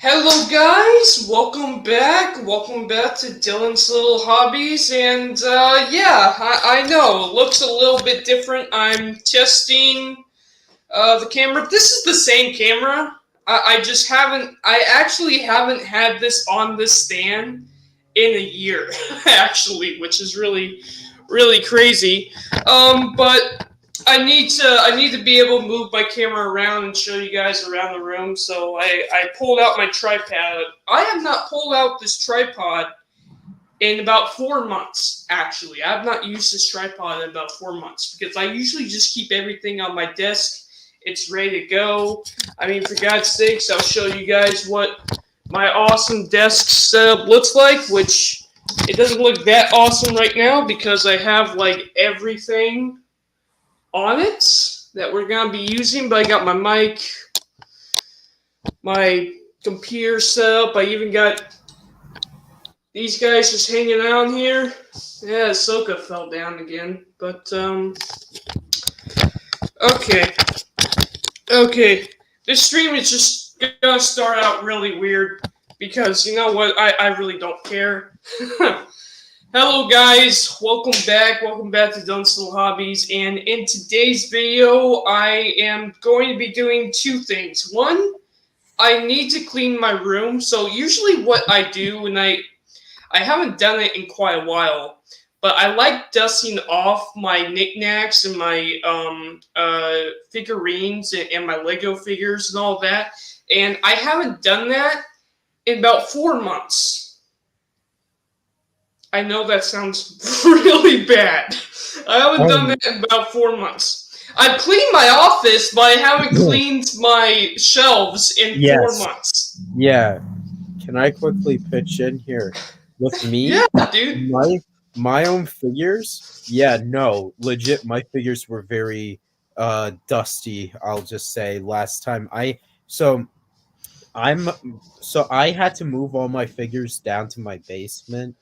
Hello, guys. Welcome back. Welcome back to Dylan's Little Hobbies. And yeah, I know it looks a little bit different. I'm testing the camera. This is the same camera. I just haven't. I actually haven't had this on this stand in a year, actually, which is really crazy. But I need to be able to move my camera around and show you guys around the room. So I pulled out my tripod. I have not pulled out this tripod in about 4 months. Actually, I have not used this tripod in about 4 months because I usually just keep everything on my desk. It's ready to go. I mean, for God's sakes, I'll show you guys what my awesome desk setup looks like, which it doesn't look that awesome right now because I have like everything on it that we're gonna be using. But I got my mic, my computer set up. I even got these guys just hanging out here. Yeah, Ahsoka fell down again. But okay. This stream is just gonna start out really weird because you know what? I really don't care. Hello guys, welcome back to Dylan's Little Hobbies, and in today's video I am going to be doing two things. One, I need to clean my room. So usually what I do, and I haven't done it in quite a while, but I like dusting off my knickknacks and my figurines and my Lego figures and all that, and I haven't done that in about 4 months. I know that sounds really bad. I haven't done that in about 4 months. I've cleaned my office, but I haven't cleaned my shelves in Yes. 4 months. Yeah. Can I quickly pitch in here? With me, Yeah, dude. my own figures, yeah, no, legit, my figures were very dusty, I'll just say, last time. I'm so I had to move all my figures down to my basement.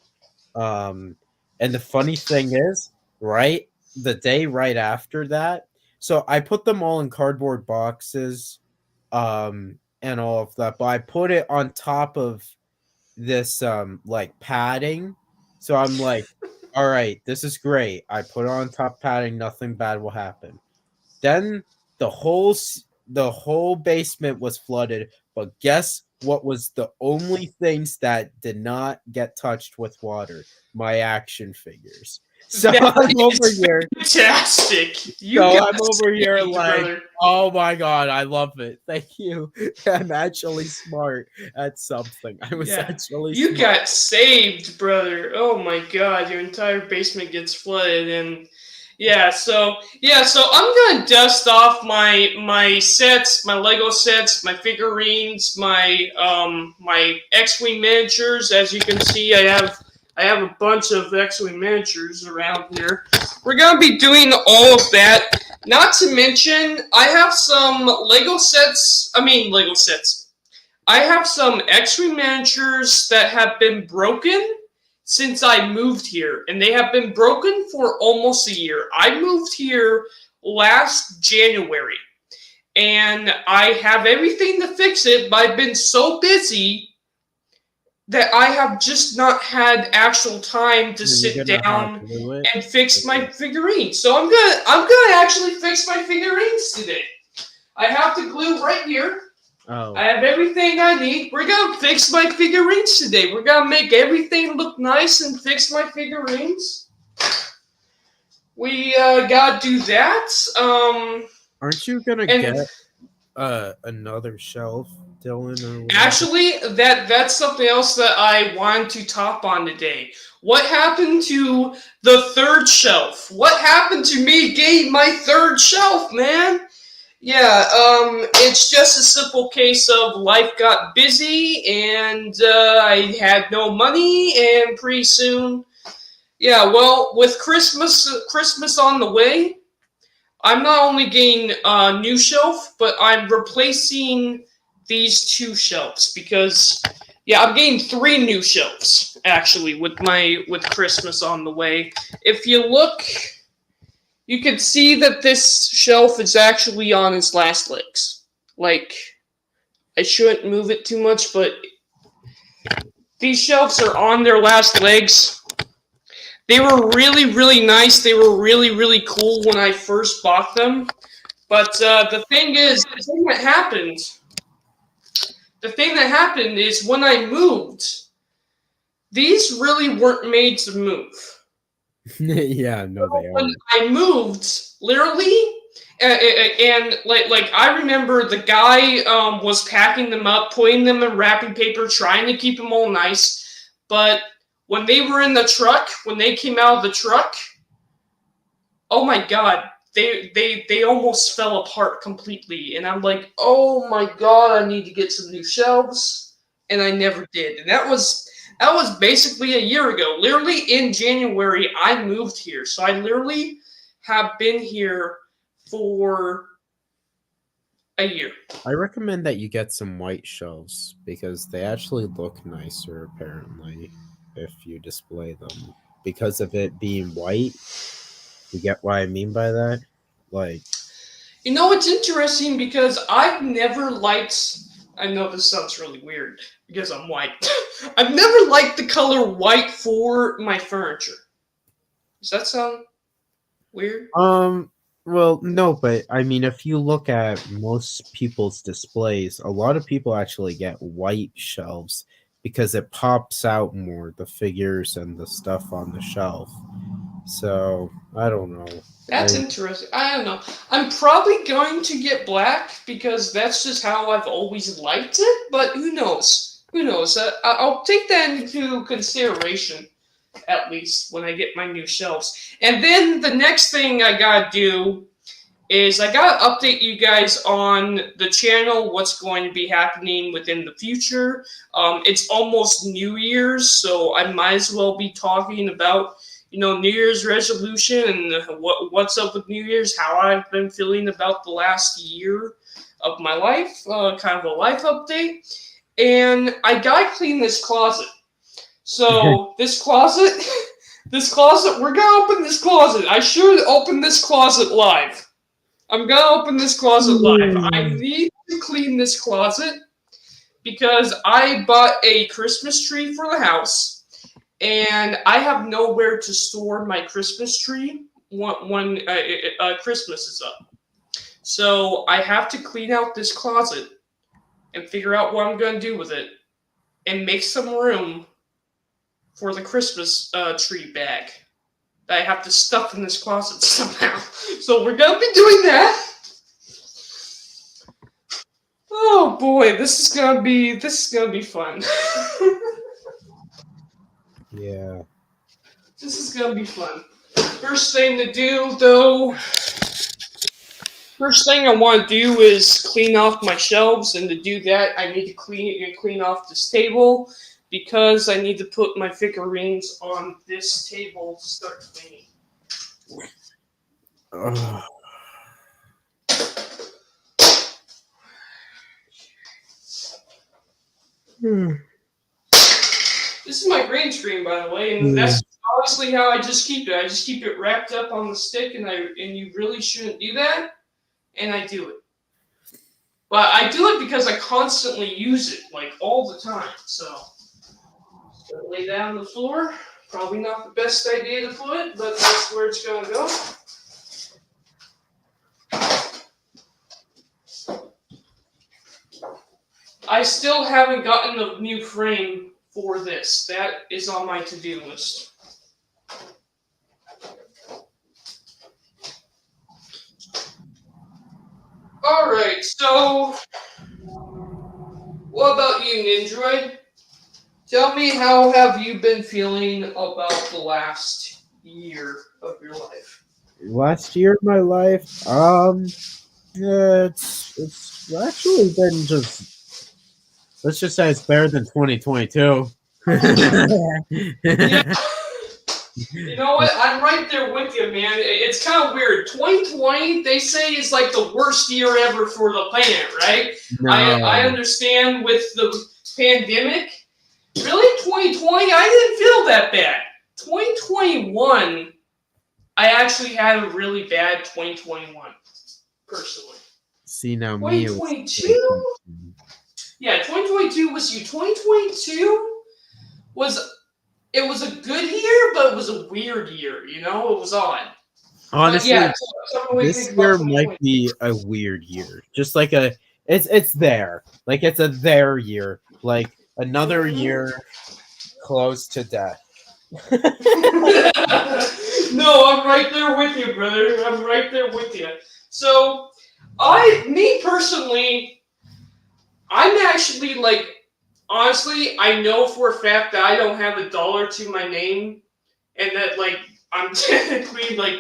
And the funny thing is, right, the day right after that, so I put them all in cardboard boxes, and all of that, but I put it on top of this like padding. So I'm like, all right, this is great. I put it on top padding, nothing bad will happen. Then the whole basement was flooded, but guess what was the only things that did not get touched with water? My action figures. So That I'm over is here. fantastic. You So got I'm over here saved, like, brother. oh my god, I love it. Thank you. I'm actually smart at something. I was Yeah. actually You smart. got saved, brother. Oh my god, your entire basement gets flooded and so I'm gonna dust off my sets, my Lego sets, my figurines, my X-Wing miniatures. As you can see, I have a bunch of X-Wing miniatures around here. We're gonna be doing all of that. Not to mention, I have some Lego sets. Lego sets. I have some X-Wing miniatures that have been broken since I moved here, and they have been broken for almost a year. I moved here last January, and I have everything to fix it, but I've been so busy that I have just not had actual time to You're sit gonna hot down glue it. and fix my figurines. So I'm gonna actually fix my figurines today. I have the glue right here. I Oh, have everything I need. We're gonna fix my figurines today. We're gonna make everything look nice and fix my figurines. We gotta do that. aren't you gonna And get another shelf, Dylan, or whatever? actually, that's something else that I wanted to top on today. What happened to the third shelf? What happened to me getting my third shelf, man? Yeah, it's just a simple case of life got busy and I had no money, and pretty soon, yeah, well, with Christmas on the way, I'm not only getting a new shelf, but I'm replacing these two shelves because, yeah, I'm getting three new shelves actually with Christmas on the way. If you look, you can see that this shelf is actually on its last legs. Like, I shouldn't move it too much, but these shelves are on their last legs. They were really, really nice. They were really, really cool when I first bought them. But the thing that happened is when I moved, these really weren't made to move. Yeah, no, they When aren't. I moved, literally, and like I remember the guy was packing them up, putting them in wrapping paper, trying to keep them all nice. But when they were in the truck, when they came out of the truck, oh my god, they almost fell apart completely. And I'm like, oh my god, I need to get some new shelves, and I never did. And that was basically a year ago. Literally in January, I moved here, so I literally have been here for a year. I recommend that you get some white shelves because they actually look nicer apparently if you display them. Because of it being white, you get what I mean by that? Like, You know, it's interesting because I've never liked. I know this sounds really weird because I'm white. I've never liked the color white for my furniture. Does that sound weird? well, no, but I mean, if you look at most people's displays, a lot of people actually get white shelves because it pops out more, the figures and the stuff on the shelf. So, I don't know. That's I interesting. I don't know. I'm probably going to get black because that's just how I've always liked it. But who knows? Who knows? I'll take that into consideration at least when I get my new shelves. And then the next thing I gotta do is I gotta update you guys on the channel, what's going to be happening within the future. It's almost New Year's, so I might as well be talking about New Year's resolution and what's up with New Year's, how I've been feeling about the last year of my life, kind of a life update. And I gotta clean this closet. So this closet, we're gonna open this closet. I should open this closet live. I'm gonna open this closet live. I need to clean this closet because I bought a Christmas tree for the house, and I have nowhere to store my Christmas tree when Christmas is up. So I have to clean out this closet and figure out what I'm gonna do with it, and make some room for the Christmas tree bag that I have to stuff in this closet somehow. So we're gonna be doing that. Oh boy, this is gonna be fun. yeah. This is gonna be fun. First thing to do, though. First thing I want to do is clean off my shelves, and to do that, I need to clean off this table because I need to put my figurines on this table to start cleaning. Ugh. This is my green screen, by the way, and that's honestly how I just keep it. I just keep it wrapped up on the stick, and you really shouldn't do that, and I do it. But I do it because I constantly use it, like all the time. So, lay down on the floor. Probably not the best idea to put it, but that's where it's gonna go. I still haven't gotten a new frame for this. That is on my to-do list. Alright, so what about you, Nindroid? Tell me, how have you been feeling about the last year of your life? Last year of my life, yeah, it's actually been just, let's just say it's better than 2022. Yeah. You know what? I'm right there with you, man. It's kind of weird. 2020, they say, is like the worst year ever for the planet, right? No. I understand with the pandemic. Really, 2020, I didn't feel that bad. 2021, I actually had a really bad 2021, personally. See, now me, it was 2022? Yeah, 2022 was you. 2022 was it was a good year, but it was a weird year. You know, it was odd. But Honestly, yeah, tell me what you this think about year might 2020. be a weird year. Just like it's there. Like it's a there year. Like another year close to death. No, I'm right there with you, brother. I'm right there with you. So, me personally, I'm actually like, honestly, I know for a fact that I don't have a dollar to my name, and that like I'm technically like,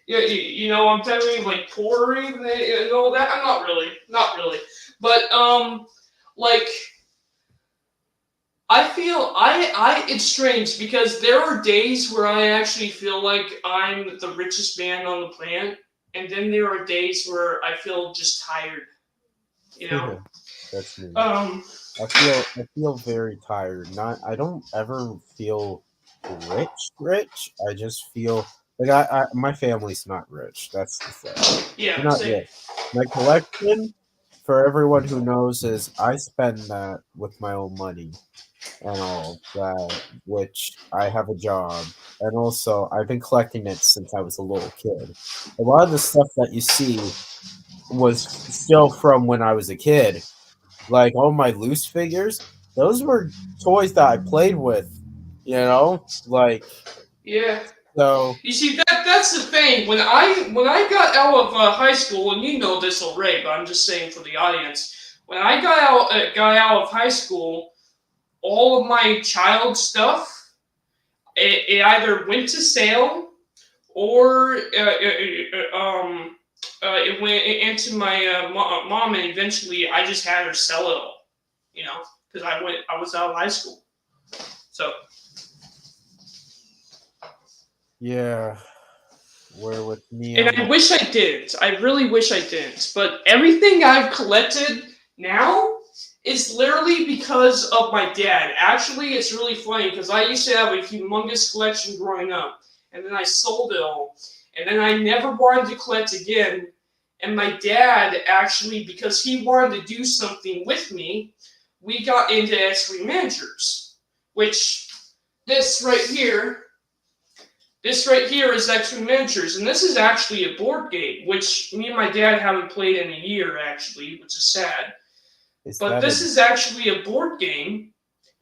I'm technically like poor and all that. I'm not really, but like I feel it's strange because there are days where I actually feel like I'm the richest man on the planet, and then there are days where I feel just tired, you know. That's me. Um, I feel very tired. Not I don't ever feel rich. I just feel like my family's not rich. That's the thing. We're yeah, not same. rich. My collection, for everyone who knows, is I spend that with my own money and all that, which I have a job. And also I've been collecting it since I was a little kid. A lot of the stuff that you see was still from when I was a kid, like all my loose figures, those were toys that I played with, like Yeah. so. You see that's the thing. When I got out of high school, and you know this already, but I'm just saying for the audience. When I got out of high school, all of my child stuff it either went to sale or it went into my mom, and eventually I just had her sell it all, because I was out of high school. So Yeah, where with me, and I wish I didn't. I really wish I didn't. But everything I've collected now is literally because of my dad. Actually, it's really funny because I used to have a humongous collection growing up, and then I sold it all, and then I never wanted to collect again. And my dad actually, because he wanted to do something with me, we got into X3 Managers, which this right here this right here is X-Wing Miniatures, and this is actually a board game, which me and my dad haven't played in a year, actually, which is sad. is But that this a is actually a board game,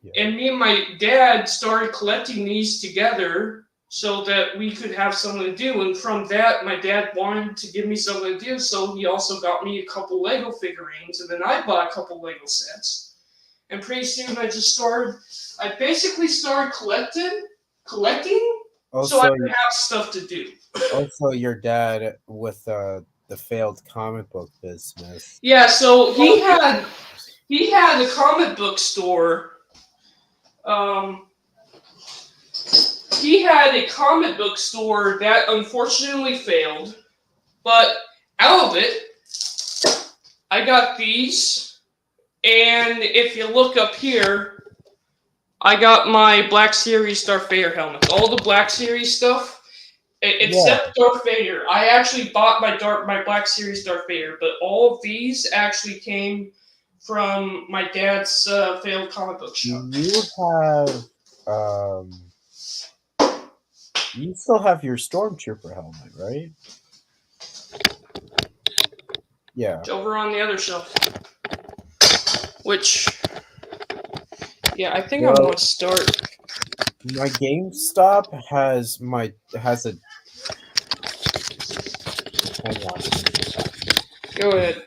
yeah. and me and my dad started collecting these together so that we could have something to do. And from that, my dad wanted to give me something to do, so he also got me a couple Lego figurines, and then I bought a couple Lego sets. And pretty soon I basically started collecting, so I Also, could have stuff to do. also your dad with the failed comic book business. Yeah, so he had a comic book store. Um, he had a comic book store that unfortunately failed, but out of it, I got these. And if you look up here, I got my Black Series Darth Vader helmet. All the Black Series stuff, Yeah, except Darth Vader. I actually bought my Black Series Darth Vader, but all of these actually came from my dad's failed comic book do shop. you have you still have your stormtrooper helmet, right? Yeah. It's over on the other shelf. Which, yeah, I think I'm Well, gonna start. my GameStop has a hang on. Go ahead.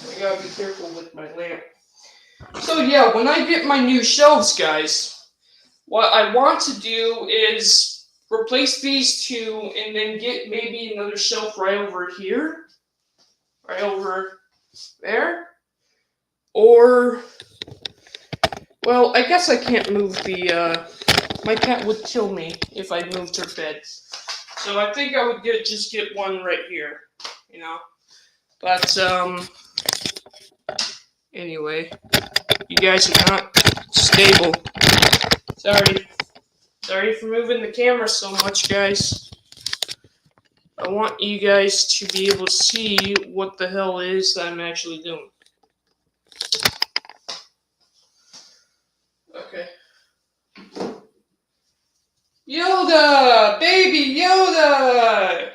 I gotta be careful with my lamp. So yeah, when I get my new shelves, guys, what I want to do is replace these two and then get maybe another shelf right over here. Right over there. Or, well, I guess I can't move my cat would kill me if I moved her bed. So I think I would just get one right here, But, Anyway, you guys are not stable. Sorry for moving the camera so much, guys. I want you guys to be able to see what the hell it is that I'm actually doing. Okay. Yoda! Baby Yoda!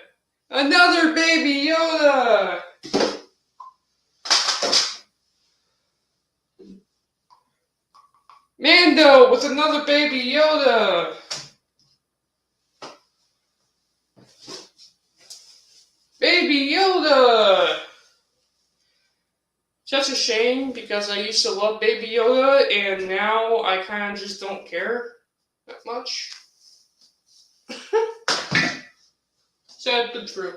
Another baby Yoda! Mando with another baby Yoda! Baby Yoda! Such a shame because I used to love Baby Yoda and now I kind of just don't care that much. Sad but true.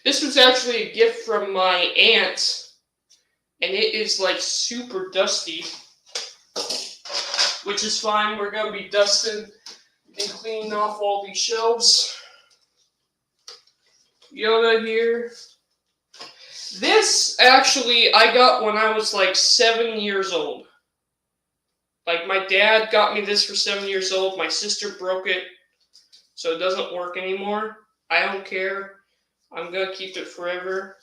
This was actually a gift from my aunt, and it is like super dusty, which is fine. We're gonna be dusting and cleaning off all these shelves. Yoda here. This actually I got when I was like 7 years old. Like my dad got me this for 7 years old. My sister broke it, so it doesn't work anymore. I don't care. I'm gonna keep it forever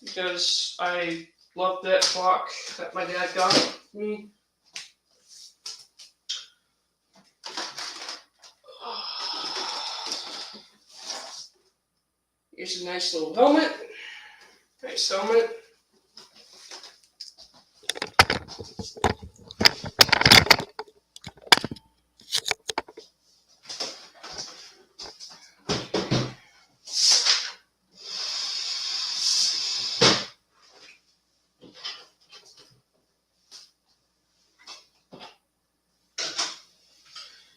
because I love that clock that my dad got me. Here's a nice little helmet. Nice helmet.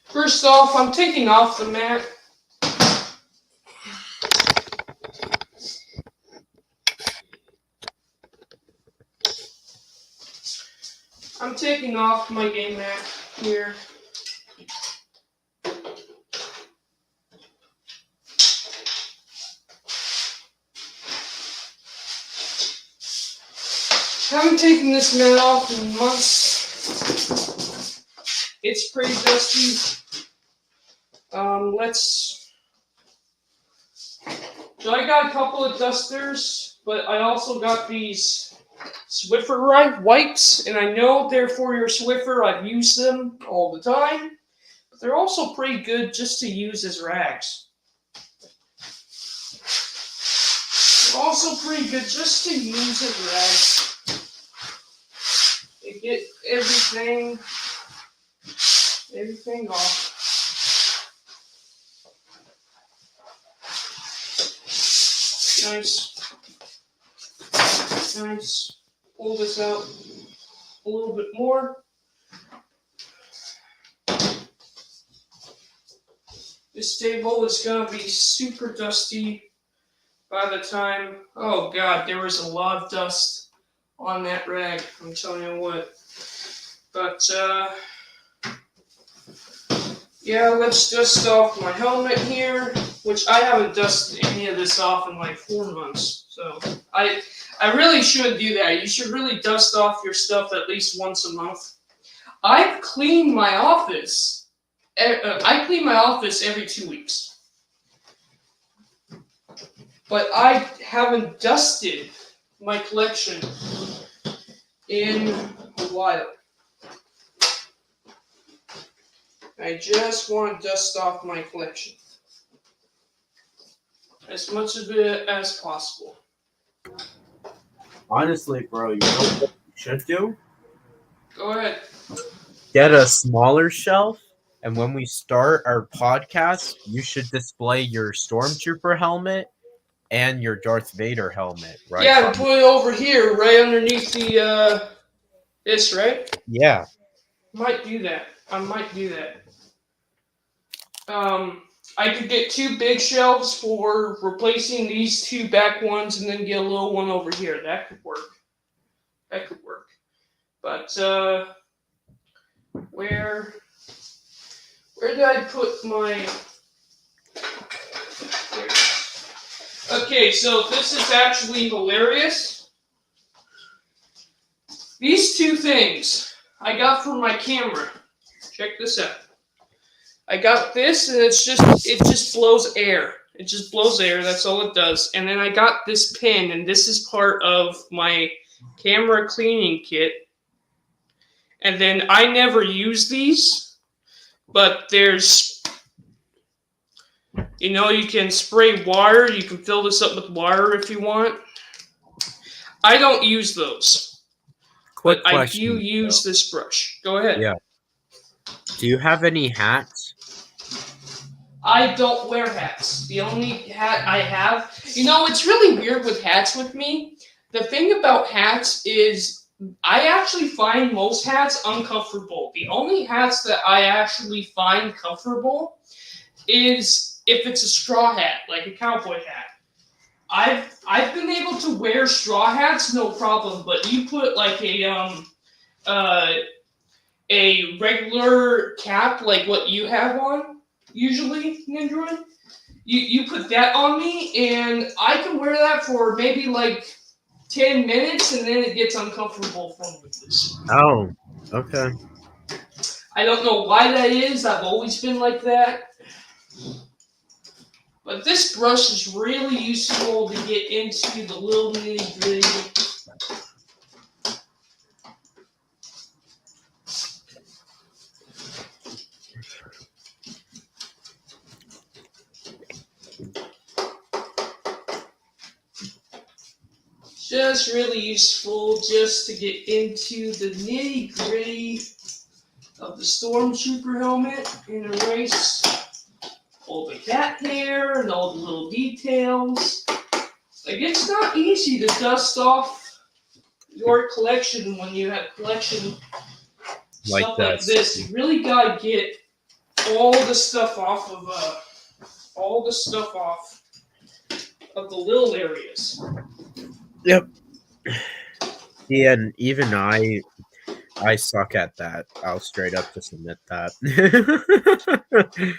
First off, I'm taking off the mat. I'm taking off my game mat here. Haven't taken this mat off in months. It's pretty dusty. So I got a couple of dusters, but I also got these Swiffer wipes, and I know they're for your Swiffer. I've used them all the time, but they're also pretty good just to use as rags. They're also pretty good just to use as rags. They get everything off. Nice. Pull this out a little bit more. This table is gonna be super dusty by the time. Oh god, there was a lot of dust on that rag. I'm telling you what. But yeah, let's dust off my helmet here, which I haven't dusted any of this off in like 4 months. So I really should do that. You should really dust off your stuff at least once a month. I clean my office. I clean my office every 2 weeks. But I haven't dusted my collection in a while. I just want to dust off my collection as much of it as possible. Honestly, bro, you know what you should do? Go ahead. Get a smaller shelf, and when we start our podcast, you should display your Stormtrooper helmet and your Darth Vader helmet, right? Yeah, and put it over here, right underneath the this, right? Yeah. Might do that. I might do that. I could get 2 big shelves for replacing these 2 back ones, and then get a little one over here. That could work. But where did I put my? There. Okay, so this is actually hilarious. These two things I got for my camera. Check this out. I got this, and it just blows air. It just blows air. That's all it does. And then I got this pin, and this is part of my camera cleaning kit. And then I never use these, but there's, you can spray water. You can fill this up with water if you want. I don't use those, Quick but I question. do use this brush. Go ahead. Yeah. Do you have any hats? I don't wear hats. The only hat I have, it's really weird with hats with me. The thing about hats is I actually find most hats uncomfortable. The only hats that I actually find comfortable is if it's a straw hat, like a cowboy hat. I've been able to wear straw hats no problem, but you put like a regular cap like what you have on usually, Nindroid, you put that on me, and I can wear that for maybe like 10 minutes, and then it gets uncomfortable for me. Oh, okay. I don't know why that is. I've always been like that. But this brush is really useful to get into the little nitty gritty. Just really useful just to get into the nitty gritty of the Stormtrooper helmet and erase all the cat hair and all the little details. Like, it's not easy to dust off your collection when you have collection Like stuff that. like this. You really gotta get all the stuff off of the little areas. Yep. Yeah, and even I suck at that. I'll straight up just admit that.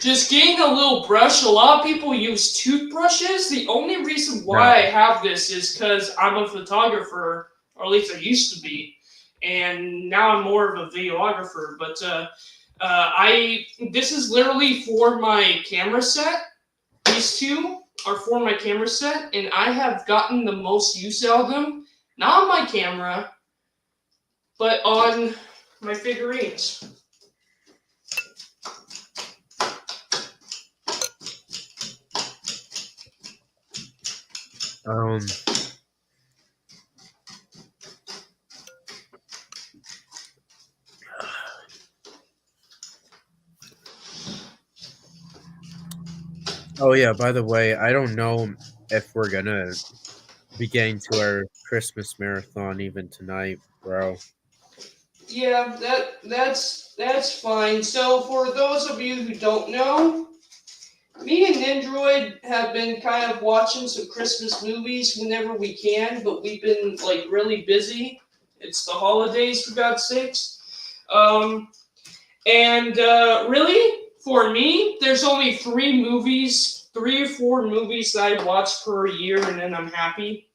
Just getting a little brush. A lot of people use toothbrushes. The only reason why I have this is because I'm a photographer, or at least I used to be, and now I'm more of a videographer. But this is literally for my camera set. These two are for my camera set, and I have gotten the most use out of them. Not on my camera, but on my figurines. Oh yeah, by the way, I don't know if we're gonna be getting to our Christmas marathon even tonight, bro. Yeah, that's fine. So for those of you who don't know, me and Nindroid have been kind of watching some Christmas movies whenever we can, but we've been like really busy. It's the holidays, for God's sakes. Really, for me, there's only 3 or 4 movies that I watch per year, and then I'm happy.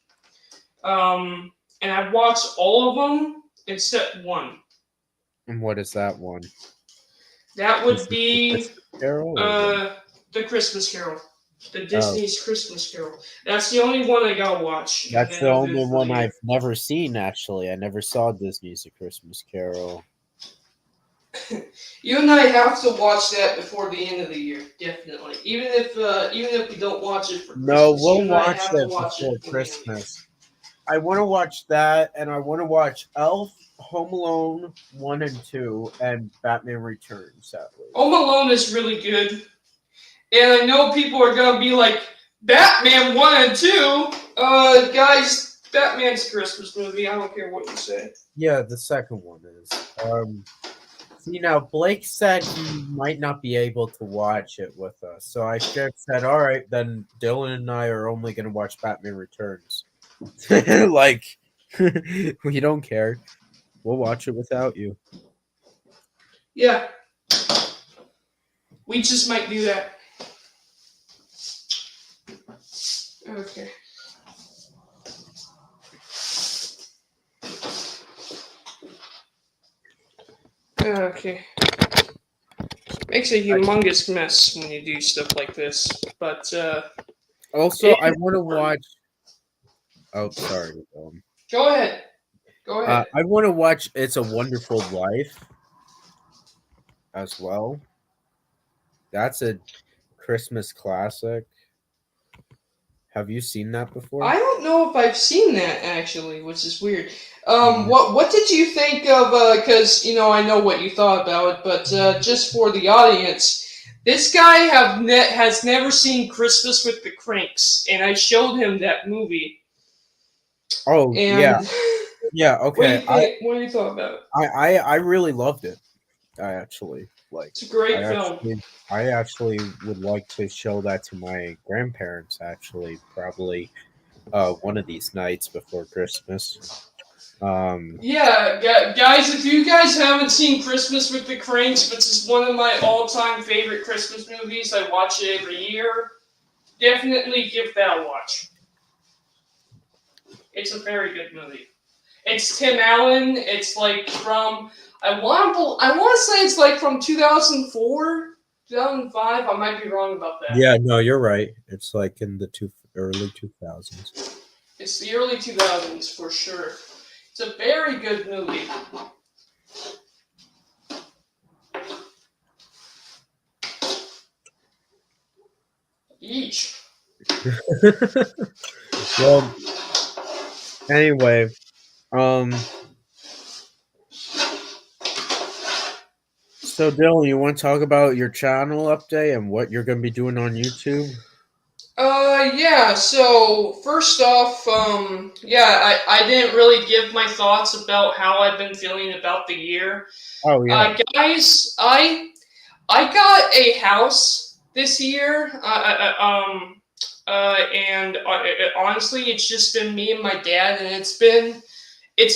And I've watched all of them except one. And what is that one? That would be Carol. The Christmas Carol, the Disney's Christmas Carol. That's the only one I gotta watch. That's the only one I've never seen. Actually, I never saw Disney's A Christmas Carol. You and I have to watch that before the end of the year, definitely. Even if we don't watch it for Christmas. No, we'll watch it before Christmas. I want to watch that, and I want to watch Elf, Home Alone 1 and 2, and Batman Returns. Sadly, Home Alone is really good, and I know people are gonna be like, Batman 1 and 2, guys. Batman's a Christmas movie. I don't care what you say. Yeah, the second one is. See, now Blake said he might not be able to watch it with us, so I just said, "All right, then Dylan and I are only going to watch Batman Returns." Like, we don't care. We'll watch it without you. Yeah, we just might do that. Okay. Okay. Makes a humongous mess when you do stuff like this. But Also, it, I want to watch. Oh, sorry. go ahead. Go ahead. I want to watch "It's a Wonderful Life" as well. That's a Christmas classic. Have you seen that before? I don't know if I've seen that actually, which is weird. Mhm. What did you think of? Because I know what you thought about it, but just for the audience, this guy has never seen Christmas with the Cranks, and I showed him that movie. Oh yeah, And yeah. what do Okay, you think? What do you thought about it? I really loved it. I actually It's a I great film. actually I actually would like to show that to my grandparents. Actually, probably one of these nights before Christmas. Yeah, guys, if you guys haven't seen Christmas with the Cranks, which is one of my all-time favorite Christmas movies, I watch it every year. Definitely give that a watch. It's a very good movie. It's Tim Allen. It's like from I want to say it's like from 2004, 2005. I might be wrong about that. Yeah, no, you're right. It's like in the early 2000s. It's the early 2000s for sure. It's a very good movie. Each. Well, anyway, um, so Dylan, you want to talk about your channel update and what you're going to be doing on YouTube? Yeah, so first off, yeah, I didn't really give my thoughts about how I've been feeling about the year. Oh yeah. Guys, I got a house this year, and honestly, it's just been me and my dad, and it's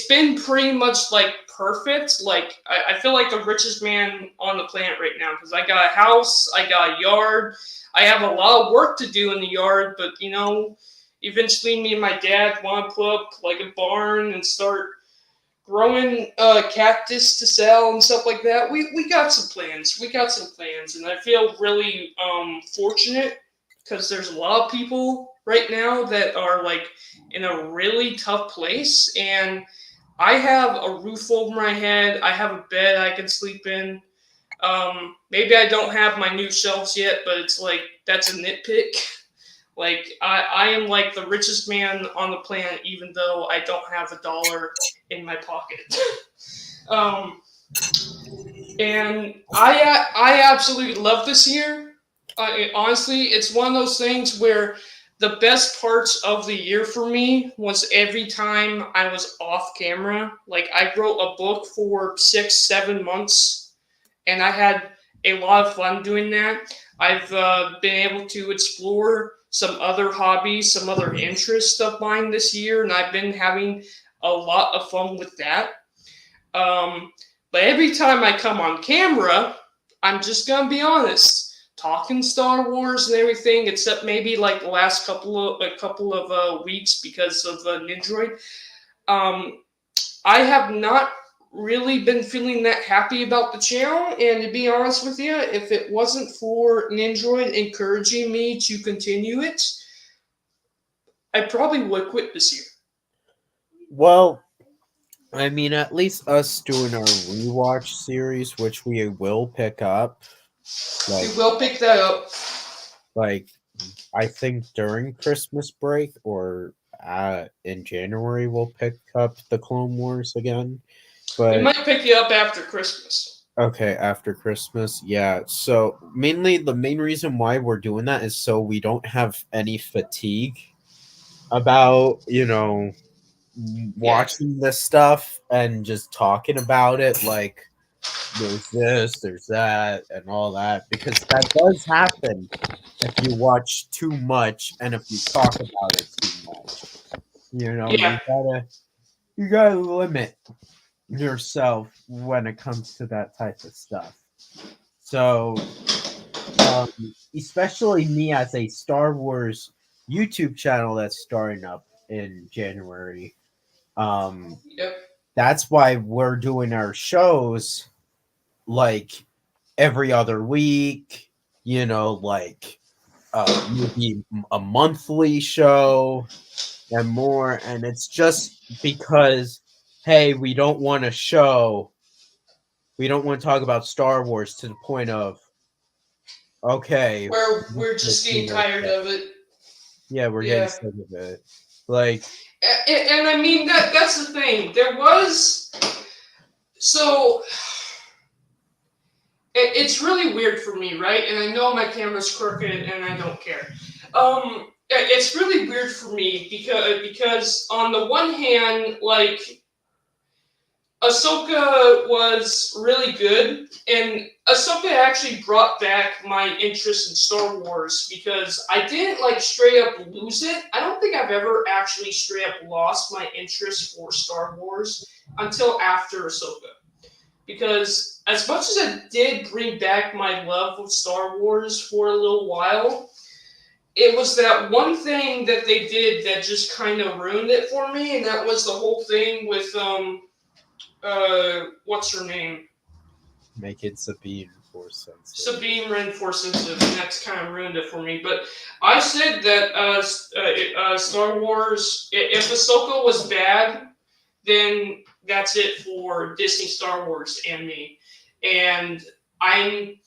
been pretty much like perfect. Like I feel like the richest man on the planet right now because I got a house, I got a yard, I have a lot of work to do in the yard, but eventually me and my dad want to put up like a barn and start growing cactus to sell and stuff like that. We got some plans. We got some plans, and I feel really fortunate because there's a lot of people right now that are like in a really tough place, and I have a roof over my head. I have a bed I can sleep in. Maybe I don't have my new shelves yet, but it's like that's a nitpick. Like I am like the richest man on the planet, even though I don't have a dollar in my pocket. um, and I absolutely love this year. Honestly, it's one of those things where the best parts of the year for me was every time I was off camera. Like I wrote a book for 6, 7 months, and I had a lot of fun doing that. I've been able to explore some other hobbies, some other interests of mine this year, and I've been having a lot of fun with that. Um, but every time I come on camera, I'm just gonna be honest, talking Star Wars and everything, except maybe like the last couple of weeks because of Nindroid. Um, I have not really been feeling that happy about the channel, and to be honest with you, if it wasn't for Nindroid encouraging me to continue it, I probably would quit this year. Well, I mean, at least us doing our rewatch series, which we will pick up, We like will pick that up. like I think during Christmas break or in January we'll pick up the Clone Wars again. We But might pick it up after Christmas. okay, after Christmas, yeah. So mainly the main reason why we're doing that is so we don't have any fatigue about Yeah. watching this stuff and just talking about it like there's this, there's that, and all that because that does happen if you watch too much and if you talk about it too much. Yeah. You gotta limit yourself when it comes to that type of stuff. So, especially me as a Star Wars YouTube channel that's starting up in January. Yep. That's why we're doing our shows like every other week, like maybe a monthly show and more. And it's just because, hey, we don't want to talk about Star Wars to the point of, okay, Where we're just getting tired of it. yeah, we're getting Yeah. sick of it. Like, And I mean that's the thing. There was so it's really weird for me, right? And I know my camera's crooked, and I don't care. It's really weird for me because on the one hand, like Ahsoka was really good, and Ahsoka actually brought back my interest in Star Wars because I didn't like straight up lose it. I don't think I've ever actually straight up lost my interest for Star Wars until after Ahsoka. Because as much as it did bring back my love of Star Wars for a little while, it was that one thing that they did that just kind of ruined it for me, and that was the whole thing with what's her name? make it Sabine Force sensitive. Sabine Wren Force sensitive, and that's kind of ruined it for me. But I said that Star Wars, if Ahsoka was bad, then that's it for Disney Star Wars and me. And I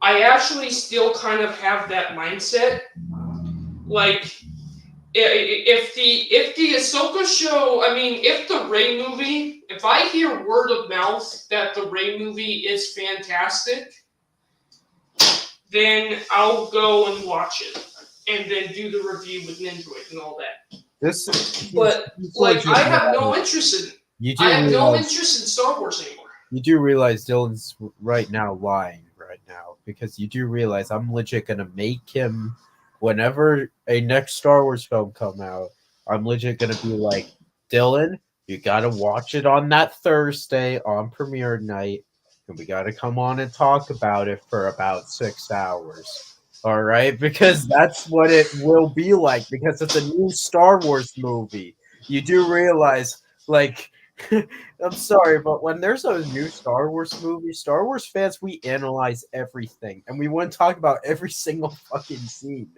actually still kind of have that mindset. Like, if the Ahsoka show, I mean, if the Rey movie, if I hear word of mouth that the Rey movie is fantastic, then I'll go and watch it, and then do the review with Nindroid and all that. But like, I have no interest in it. I have no interest in Star Wars anymore. You do realize Dylan's right now lying right now, because you do realize I'm legit gonna make him, whenever a next Star Wars film come out, I'm legit gonna be like, Dylan, you gotta watch it on that Thursday on premiere night, and we gotta come on and talk about it for about 6 hours. All right, because that's what it will be like, because it's a new Star Wars movie. You do realize, like, I'm sorry, but when there's a new Star Wars movie, Star Wars fans, we analyze everything, and we want to talk about every single fucking scene.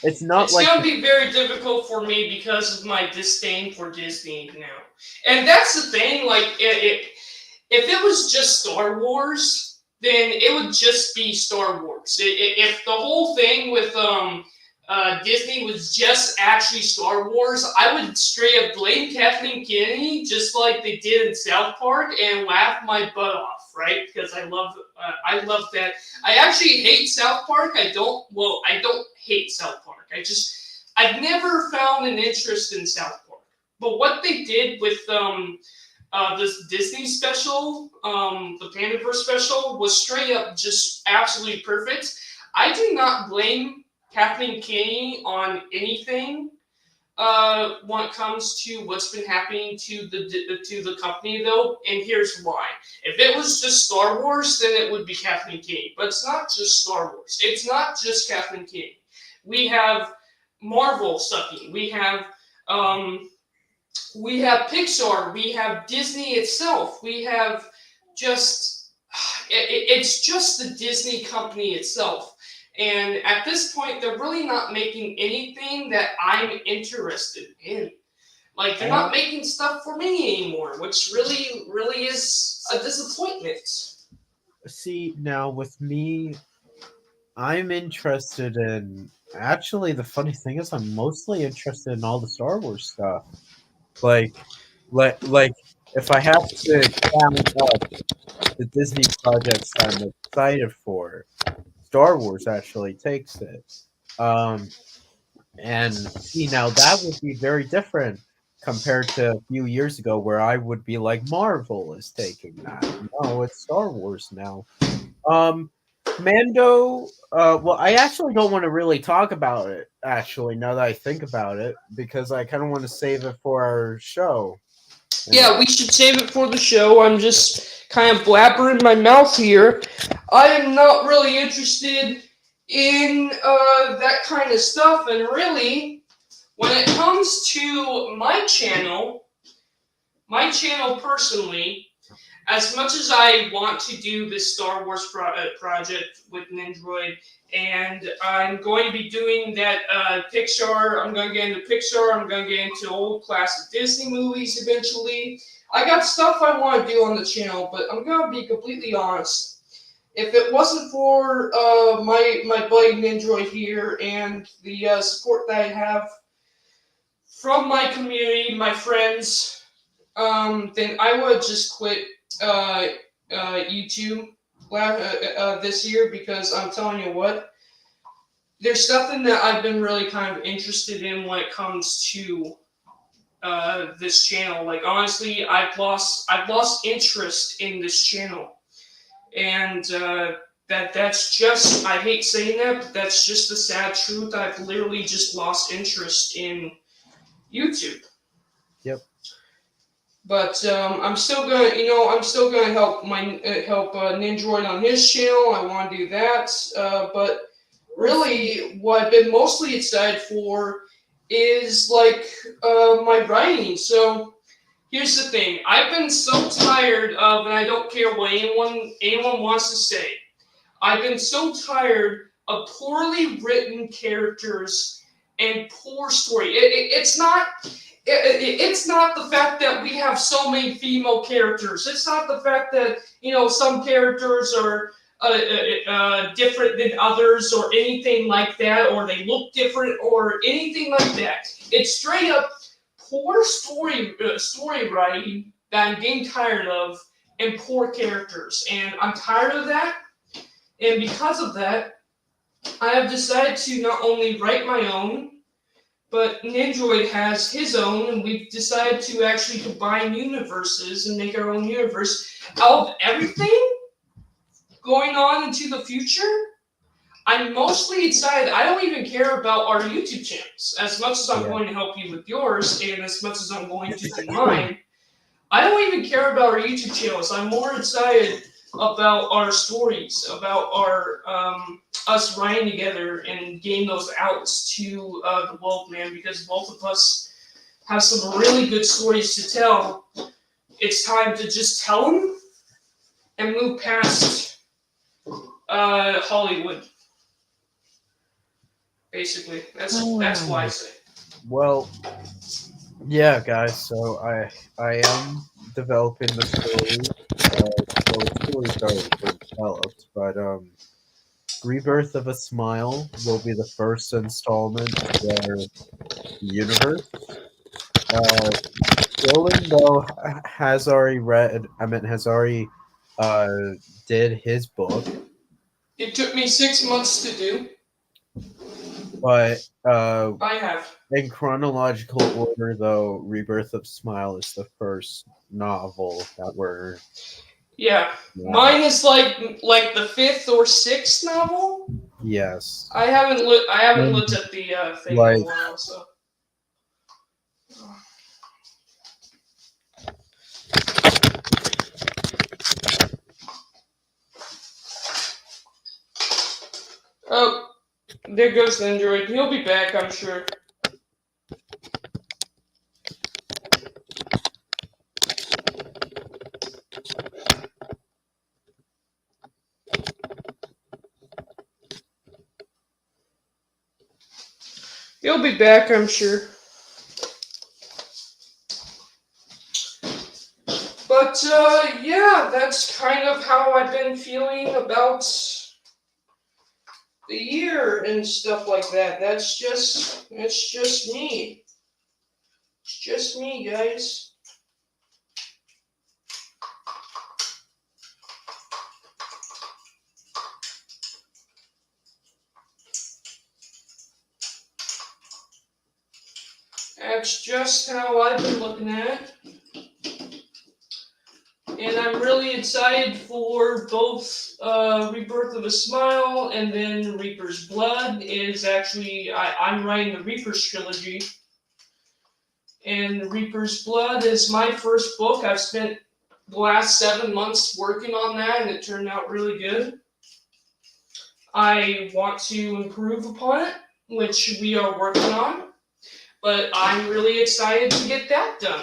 It's gonna be very difficult for me because of my disdain for Disney now. And that's the thing, like, if it was just Star Wars, then it would just be Star Wars. If the whole thing with Disney was just actually Star Wars, I would straight up blame Kathleen Kennedy, just like they did in South Park, and laugh my butt off, right? Because I love that. I actually hate South Park. I don't hate South Park. I've never found an interest in South Park. But what they did with this Disney special, the Pandaverse special, was straight up just absolutely perfect. I do not blame Kathleen Kennedy on anything when it comes to what's been happening to the company, though, and here's why. If it was just Star Wars, then it would be Kathleen Kennedy, but it's not just Star Wars. It's not just Kathleen Kennedy. We have Marvel sucking. We have Pixar. We have Disney itself. We have it's just the Disney company itself. And at this point, they're really not making anything that I'm interested in. Like, they're not making stuff for me anymore, which really, really is a disappointment. See, now with me, I'm interested in... Actually, the funny thing is, I'm mostly interested in all the Star Wars stuff. Like, if I have to count up the Disney projects I'm excited for, Star Wars actually takes it. And see, now that would be very different compared to a few years ago, where I would be like, Marvel is taking that. No, it's Star Wars now. Mando, well, I actually don't want to really talk about it, actually, now that I think about it, because I kind of want to save it for our show. Yeah, we should save it for the show. I'm just kind of blabbering my mouth here. I am not really interested in that kind of stuff, and really, when it comes to my channel personally, as much as I want to do this Star Wars project with Nindroid, and I'm going to be doing that Pixar, I'm going to get into Pixar, I'm going to get into old classic Disney movies eventually. I got stuff I want to do on the channel, but I'm going to be completely honest. If it wasn't for my buddy Nindroid here and the support that I have from my community, my friends, then I would have just quit YouTube this year, because I'm telling you what, there's something that I've been really kind of interested in when it comes to this channel. Like honestly, I've lost interest in this channel, and that's just, I hate saying that, but that's just the sad truth. I've literally just lost interest in YouTube. Yep. But I'm still gonna help Nindroid on his channel. I want to do that. But really, what I've been mostly excited for is like my writing. So here's the thing: I've been so tired of, and I don't care what anyone wants to say, I've been so tired of poorly written characters and poor story. It's not. It's not the fact that we have so many female characters. It's not the fact that some characters are different than others or anything like that, or they look different or anything like that. It's straight up poor story writing that I'm getting tired of, and poor characters, and I'm tired of that. And because of that, I have decided to not only write my own, but Nindroid has his own, and we've decided to actually combine universes and make our own universe out of everything going on into the future. I'm mostly excited. I don't even care about our YouTube channels as much as I'm going to help you with yours, and as much as I'm going to do mine. I don't even care about our YouTube channels. I'm more excited about our stories, about our us writing together and getting those out to the world, man, because both of us have some really good stories to tell. It's time to just tell them and move past Hollywood. Basically, that's why I say. Well, yeah, guys. So I am developing the story. So the stories are developed, but Rebirth of a Smile will be the first installment for the universe. Dylan, though, has already did his book. It took me 6 months to do. But I have. In chronological order, though, Rebirth of Smile is the first novel that we're. Yeah. Mine is like the 5th or 6th novel. Yes. I haven't looked at the thing in a while, so. Oh, there goes the Nindroid. He'll be back, I'm sure. He'll be back, I'm sure. But, yeah, that's kind of how I've been feeling about the year and stuff like that. That's just me. It's just me, guys. That's just how I've been looking at it. And I'm really excited for both Rebirth of a Smile and then Reaper's Blood. Is actually, I'm writing the Reaper's trilogy. And Reaper's Blood is my first book. I've spent the last 7 months working on that, and it turned out really good. I want to improve upon it, which we are working on. But I'm really excited to get that done.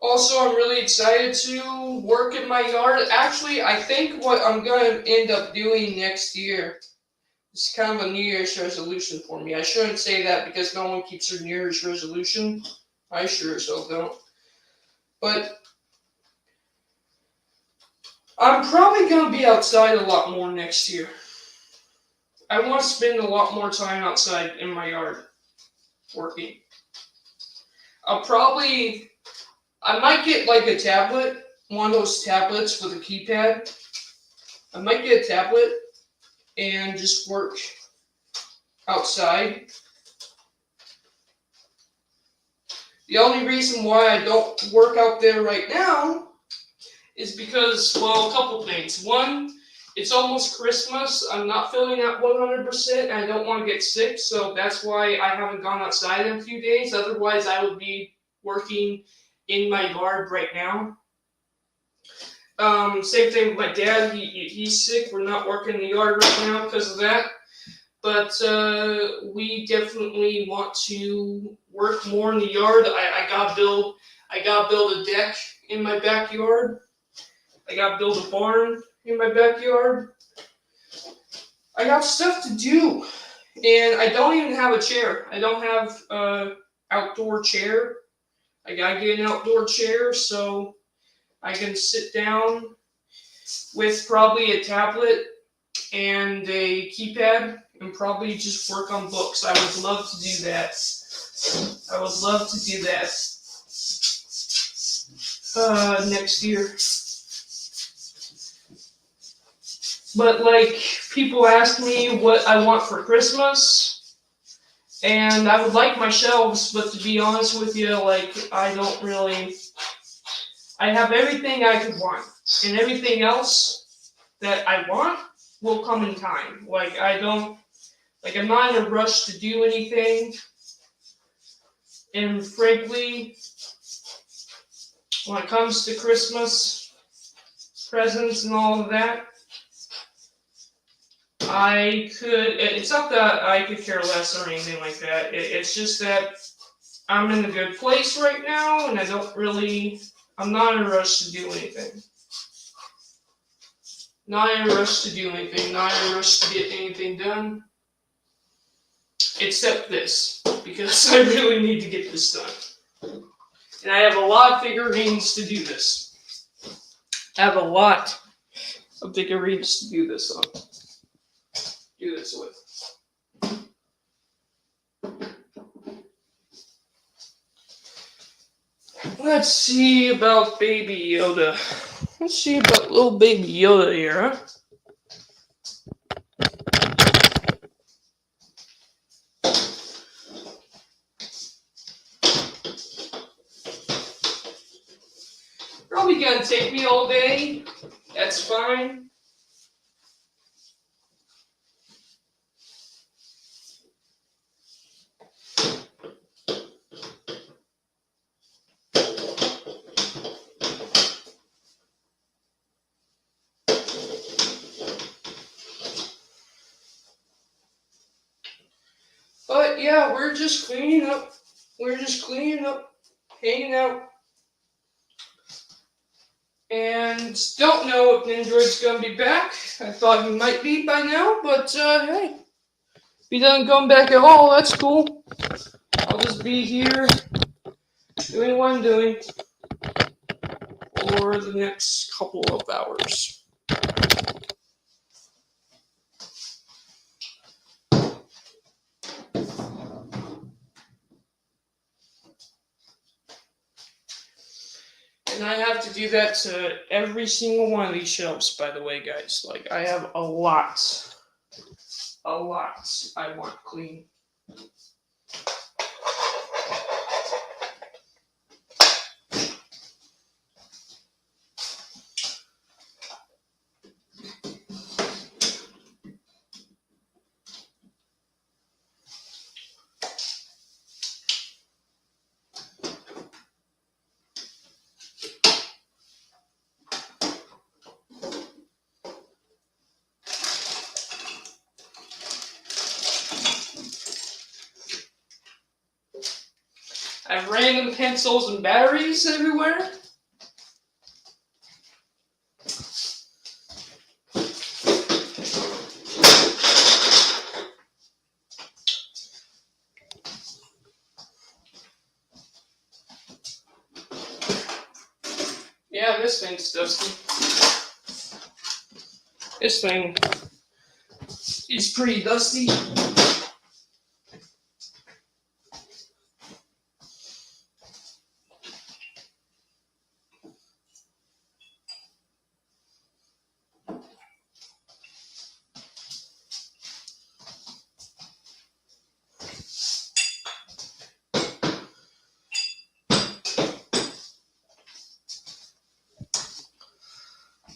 Also, I'm really excited to work in my yard. Actually, I think what I'm going to end up doing next year is kind of a New Year's resolution for me. I shouldn't say that because no one keeps their New Year's resolution. I sure as hell don't. But I'm probably going to be outside a lot more next year. I want to spend a lot more time outside in my yard working. I might get like a tablet, one of those tablets with a keypad. I might get a tablet and just work outside. The only reason why I don't work out there right now is because, well, a couple things. One, it's almost Christmas. I'm not feeling at 100%, and I don't want to get sick, so that's why I haven't gone outside in a few days. Otherwise, I would be working in my yard right now. Same thing with my dad. He's sick. We're not working in the yard right now because of that. But we definitely want to work more in the yard. I gotta build a deck in my backyard. I gotta build a barn in my backyard. I got stuff to do, and I don't even have a chair. I don't have an outdoor chair. I gotta get an outdoor chair so I can sit down with probably a tablet and a keypad and probably just work on books. I would love to do that. I would love to do that next year. But like, people ask me what I want for Christmas, and I would like my shelves, but to be honest with you, like, I have everything I could want, and everything else that I want will come in time. I'm not in a rush to do anything, and frankly, when it comes to Christmas presents and all of that, it's not that I could care less or anything like that. It's just that I'm in a good place right now, and I'm not in a rush to do anything. Not in a rush to do anything. Not in a rush to get anything done. Except this, because I really need to get this done. And I have a lot of figurines to do this. I have a lot of figurines to do this on. Do this with. Let's see about Baby Yoda. Let's see about little Baby Yoda here, huh? Probably gonna take me all day. That's fine. But yeah, we're just cleaning up. Hanging out. And don't know if Nindroid's gonna be back. I thought he might be by now, but hey. If he doesn't come back at all, that's cool. I'll just be here doing what I'm doing for the next couple of hours. And I have to do that to every single one of these shelves, by the way, guys. Like, I have a lot I want clean. I have random pencils and batteries everywhere. Yeah, this thing's dusty. This thing is pretty dusty.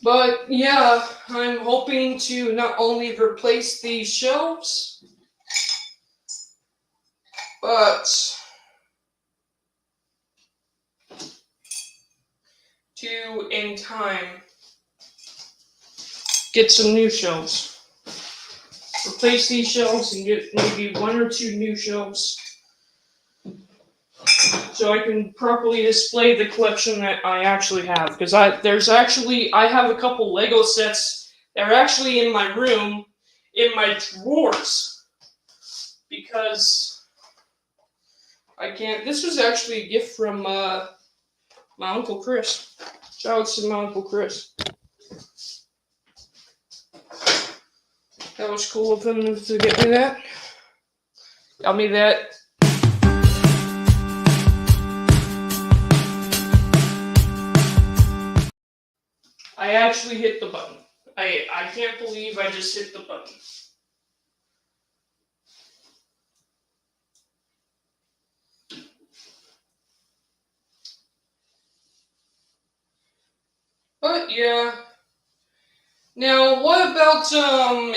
But yeah, I'm hoping to not only replace these shelves, but to, in time, get some new shelves. Replace these shelves and get maybe 1 or 2 new shelves, so I can properly display the collection that I actually have. Because I have a couple Lego sets that are actually in my room, in my drawers, because I can't. This was actually a gift from my Uncle Chris. Shout out to my Uncle Chris. That was cool of him to get me that. Got me that. I actually hit the button. I can't believe I just hit the button. But yeah. Now, what about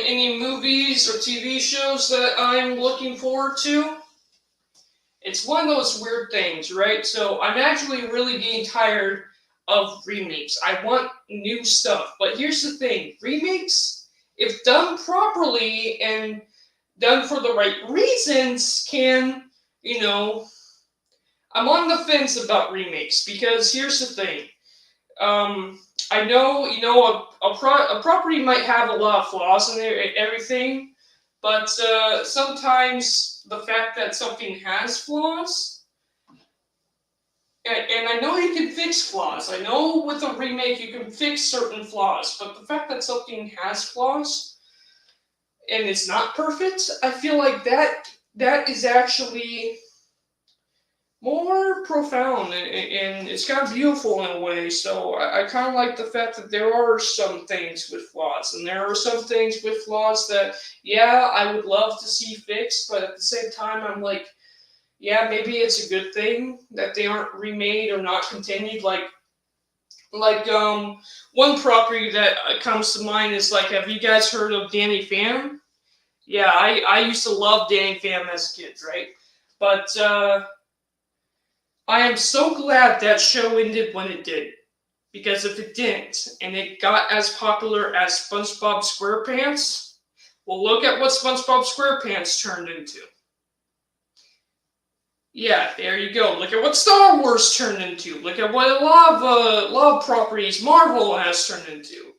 any movies or TV shows that I'm looking forward to? It's one of those weird things, right? So I'm actually really getting tired of remakes. I want new stuff. But here's the thing. Remakes, if done properly and done for the right reasons, can, I'm on the fence about remakes, because here's the thing. I know, a property might have a lot of flaws in everything, but sometimes the fact that something has flaws, and I know you can fix flaws. I know with a remake you can fix certain flaws, but the fact that something has flaws and it's not perfect, I feel like that is actually more profound, and it's kind of beautiful in a way. So I kind of like the fact that there are some things with flaws, and there are some things with flaws that, yeah, I would love to see fixed, but at the same time, I'm like, yeah, maybe it's a good thing that they aren't remade or not continued. Like one property that comes to mind is, like, have you guys heard of Danny Phantom? Yeah, I used to love Danny Phantom as a kid, right? But I am so glad that show ended when it did, because if it didn't, and it got as popular as SpongeBob SquarePants, well, look at what SpongeBob SquarePants turned into. Yeah, there you go. Look at what Star Wars turned into. Look at what a lot of properties Marvel has turned into.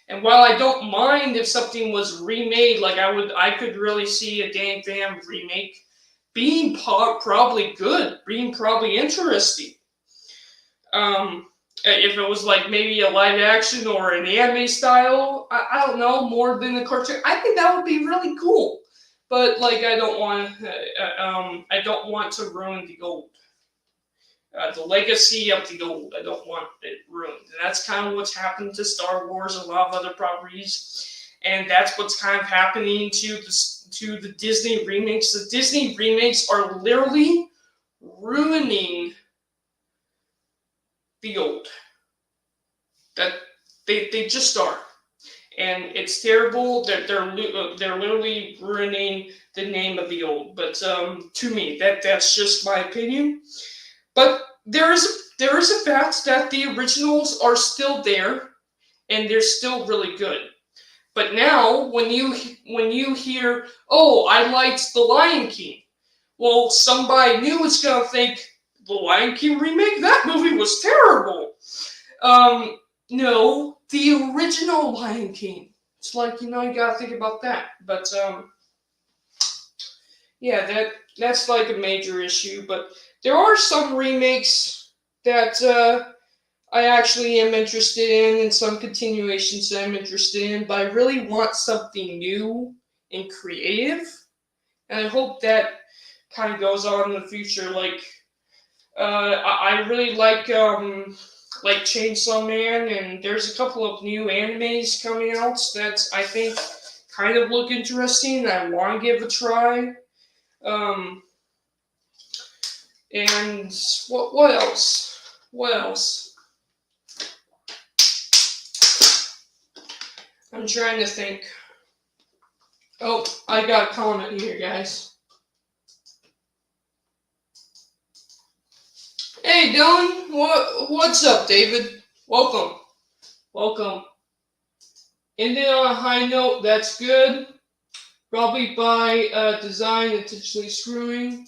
And while I don't mind if something was remade, like I could really see a Dan Phantom remake being probably good, being probably interesting. If it was like maybe a live action or an anime style, I don't know, more than a cartoon, I think that would be really cool. But like, I don't want to ruin the gold, the legacy of the gold. I don't want it ruined. And that's kind of what's happened to Star Wars and a lot of other properties, and that's what's kind of happening to the Disney remakes. The Disney remakes are literally ruining the old. That they just are, and it's terrible. They're literally ruining the name of the old. But to me, that's just my opinion. But there is a fact that the originals are still there, and they're still really good. But now, when you hear, oh, I liked The Lion King, well, somebody new is gonna think the Lion King remake? That movie was terrible. No, the original Lion King. It's like, you gotta think about that. But yeah, that's like a major issue. But there are some remakes that I actually am interested in, and some continuations that I'm interested in. But I really want something new and creative, and I hope that kind of goes on in the future. I really like Chainsaw Man, and there's a couple of new animes coming out that I think kind of look interesting. I want to give a try. Um, and what else? What else? I'm trying to think. Oh, I got a comment here, guys. Hey, Dylan. What's up, David? Welcome. Ended on a high note. That's good. Probably by design intentionally screwing.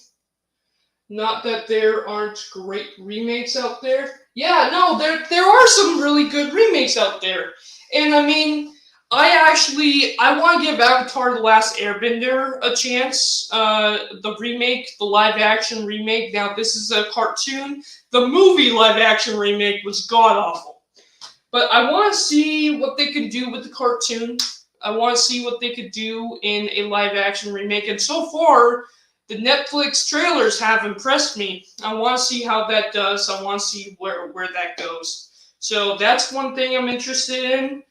Not that there aren't great remakes out there. Yeah, no, there are some really good remakes out there. And I mean, I want to give Avatar: The Last Airbender a chance. The remake, the live action remake. Now this is a cartoon. The movie live action remake was god awful. But I want to see what they could do with the cartoon. I want to see what they could do in a live action remake. And so far, the Netflix trailers have impressed me. I want to see how that does. I want to see where that goes. So that's one thing I'm interested in.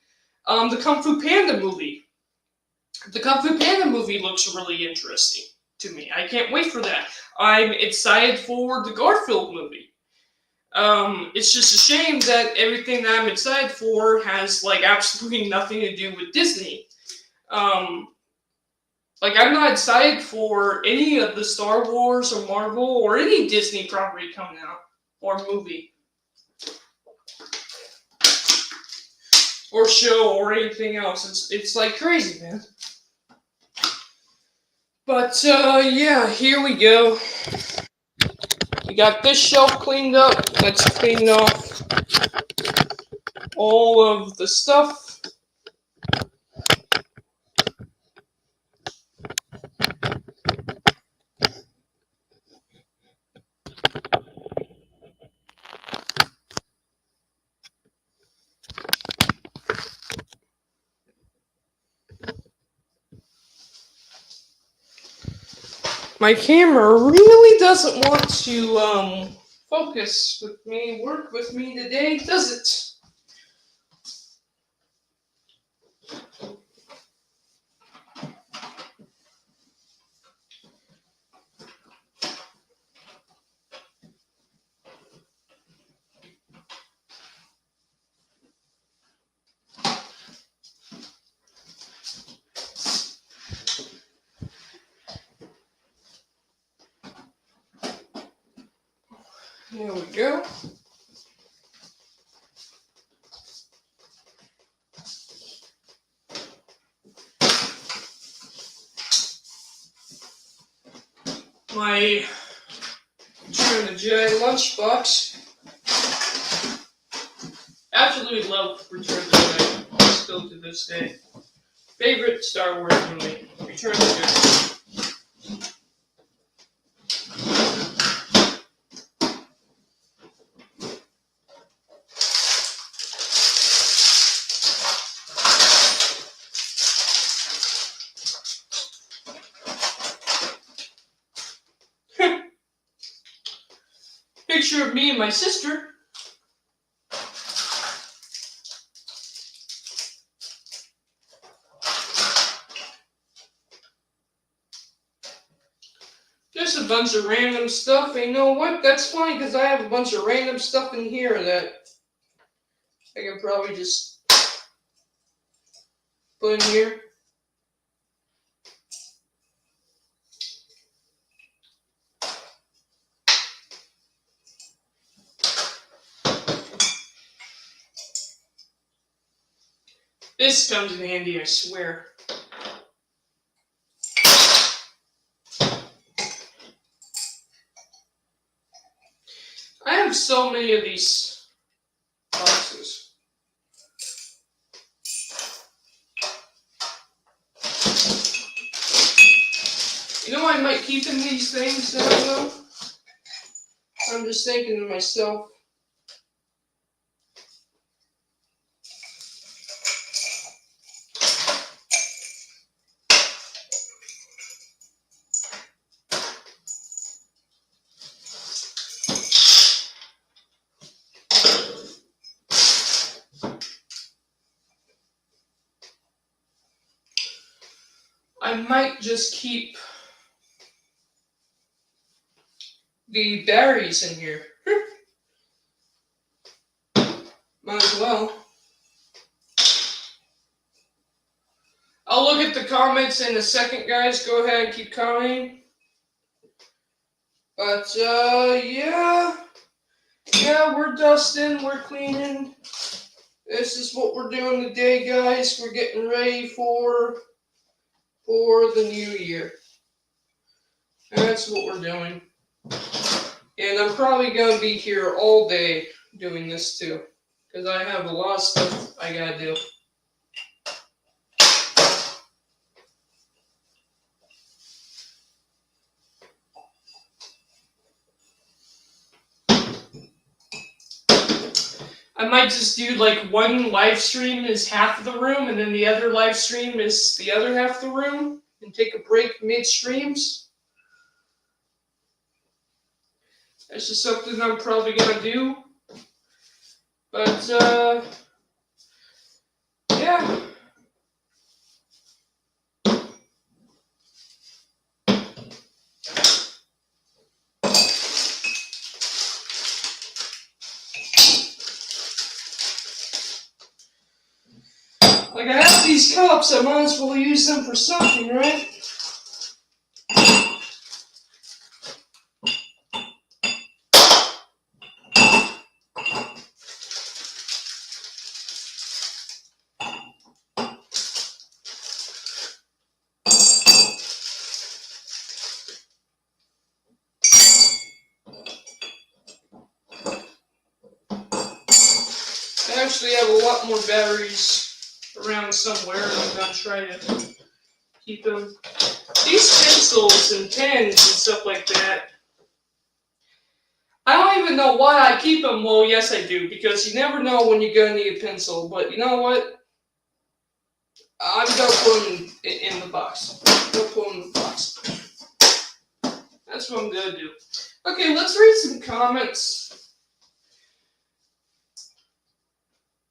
The Kung Fu Panda movie. The Kung Fu Panda movie looks really interesting to me. I can't wait for that. I'm excited for the Garfield movie. It's just a shame that everything that I'm excited for has like absolutely nothing to do with Disney. I'm not excited for any of the Star Wars or Marvel or any Disney property coming out or movie or show or anything else. It's like crazy, man. But yeah, here we go. We got this shelf cleaned up. Let's clean off all of the stuff. My camera really doesn't want to focus with me, work with me today, does it? There we go. My Return of the Jedi lunchbox. Absolutely love Return of the Jedi, still to this day. Favorite Star Wars movie, Return of the Jedi. Picture of me and my sister. Just a bunch of random stuff. And you know what? That's funny because I have a bunch of random stuff in here that I can probably just put in here. This comes in handy, I swear. have so many of these boxes? You know, I might keep in these things now, though. I'm just thinking to myself. I might just keep the berries in here. Might as well. I'll look at the comments in a second, guys. Go ahead and keep commenting. But, yeah, we're dusting, we're cleaning. This is what we're doing today, guys. We're getting ready for the new year. That's what we're doing. And I'm probably going to be here all day doing this, too. Because I have a lot of stuff I got to do. I might just do like one live stream is half of the room, and then the other live stream is the other half of the room, and take a break mid streams. That's just something I'm probably gonna do. But yeah. Like, I have these cups, I might as well use them for something, right? I actually have a lot more batteries around somewhere, and I'm gonna try to keep them. These pencils and pens and stuff like that, I don't even know why I keep them. Well, yes, I do, because you never know when you're gonna need a pencil. But you know what? I'm gonna put them in the box. That's what I'm gonna do. Okay, let's read some comments.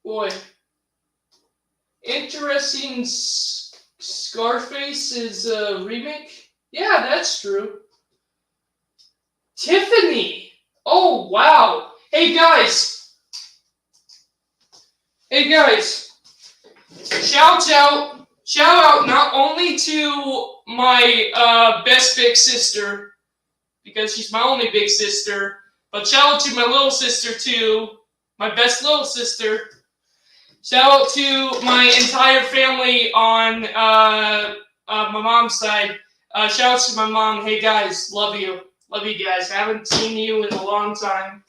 Boy, interesting. Scarface's remake. Yeah, that's true. Tiffany. Oh wow. Hey guys. Shout out not only to my best big sister, because she's my only big sister, but shout out to my little sister too, my best little sister. Shout out to my entire family on my mom's side. Shout out to my mom. Hey guys, love you. Love you guys. I haven't seen you in a long time.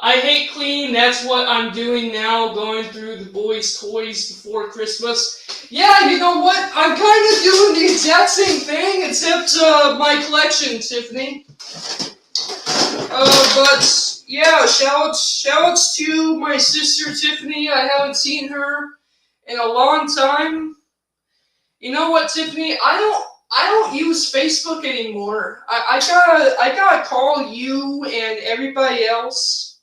I hate clean. That's what I'm doing now, going through the boys' toys before Christmas. Yeah, you know what? I'm kind of doing the exact same thing, except my collection, Tiffany. But yeah, shoutouts to my sister Tiffany. I haven't seen her in a long time. You know what, Tiffany? I don't use Facebook anymore. I gotta call you and everybody else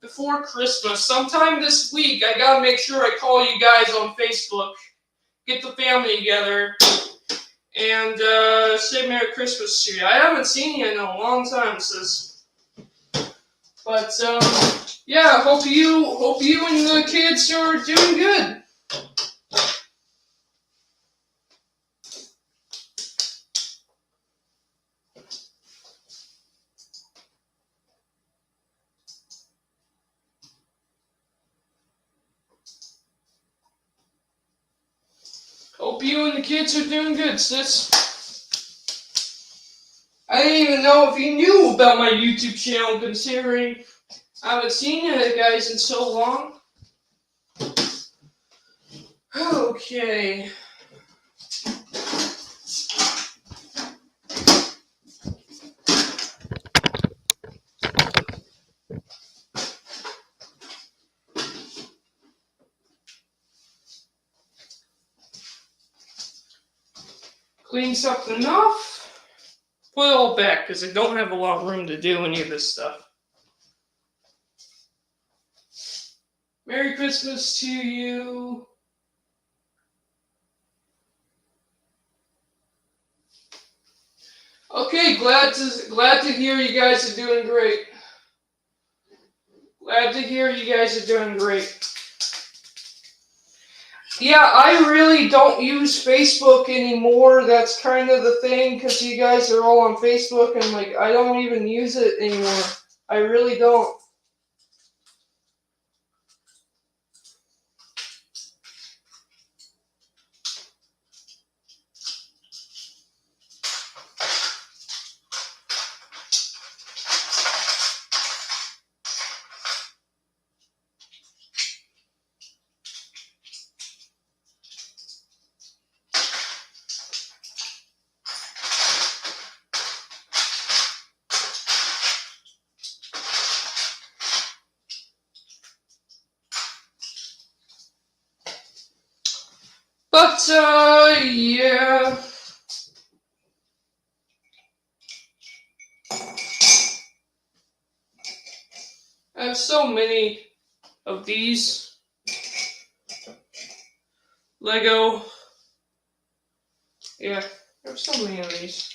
before Christmas. Sometime this week, I gotta make sure I call you guys on Facebook, get the family together, and say Merry Christmas to you. I haven't seen you in a long time, sis. But yeah, hope you and the kids are doing good. Hope Hope you and the kids are doing good, sis. I didn't even know if you knew about my YouTube channel, considering I haven't seen you guys in so long. Okay. Clean something off. Put it all back, because I don't have a lot of room to do any of this stuff. Merry Christmas to you. Okay, glad to hear you guys are doing great. Glad to hear you guys are doing great. Yeah, I really don't use Facebook anymore. That's kind of the thing, because you guys are all on Facebook, and like I don't even use it anymore. I really don't. But, yeah. I have so many of these. Lego. Yeah, I have so many of these.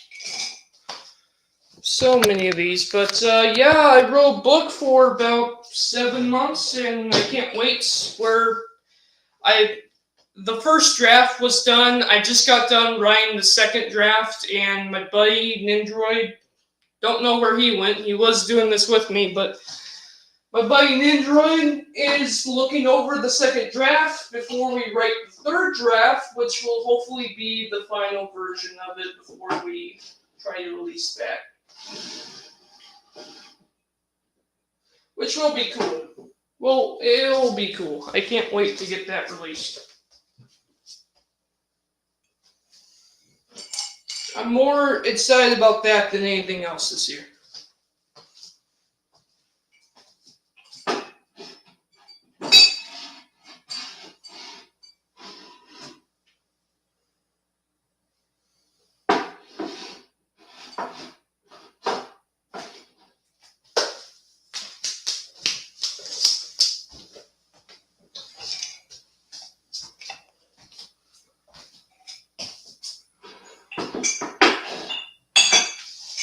So many of these. But, yeah, I wrote a book for about 7 months, and I can't wait. The first draft was done. I just got done writing the second draft, and my buddy Nindroid, don't know where he went. He was doing this with me, but my buddy Nindroid is looking over the second draft before we write the third draft, which will hopefully be the final version of it before we try to release that. Which will be cool. Well, it'll be cool. I can't wait to get that released. I'm more excited about that than anything else this year.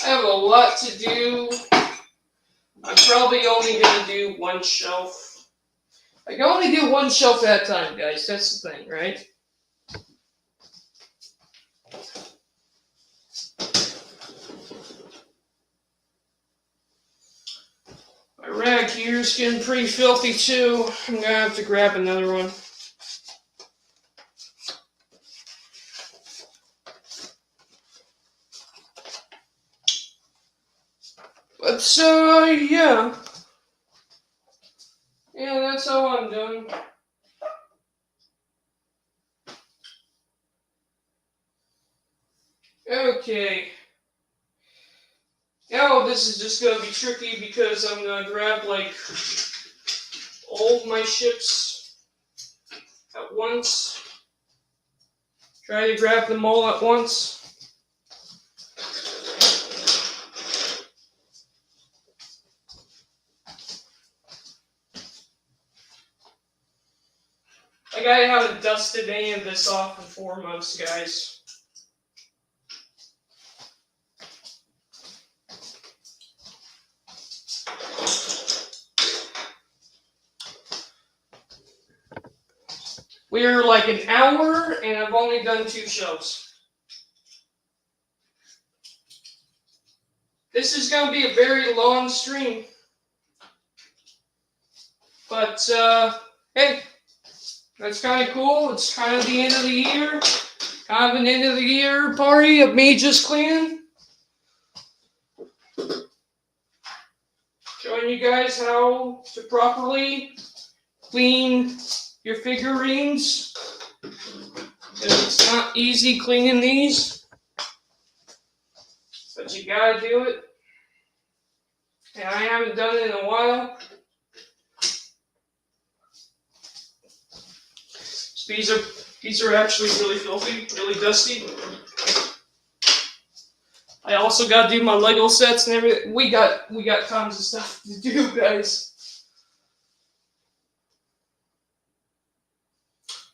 I have a lot to do. I'm probably only going to do one shelf. I can only do one shelf at a time, guys. That's the thing, right? My rag here is getting pretty filthy, too. I'm going to have to grab another one. But, yeah. Yeah, that's all I'm doing. Okay. Now this is just going to be tricky because I'm going to grab, like, all of my ships at once. Try to grab them all at once. Like, I haven't dusted any of this off in 4 months, guys. We're like an hour, and I've only done 2 shows. This is going to be a very long stream. But, hey, that's kind of cool. It's kind of the end of the year. Kind of an end of the year party of me just cleaning. Showing you guys how to properly clean your figurines. It's not easy cleaning these, but you gotta do it. And I haven't done it in a while. So these are actually really filthy, really dusty. I also gotta do my Lego sets and everything. We got tons of stuff to do, guys.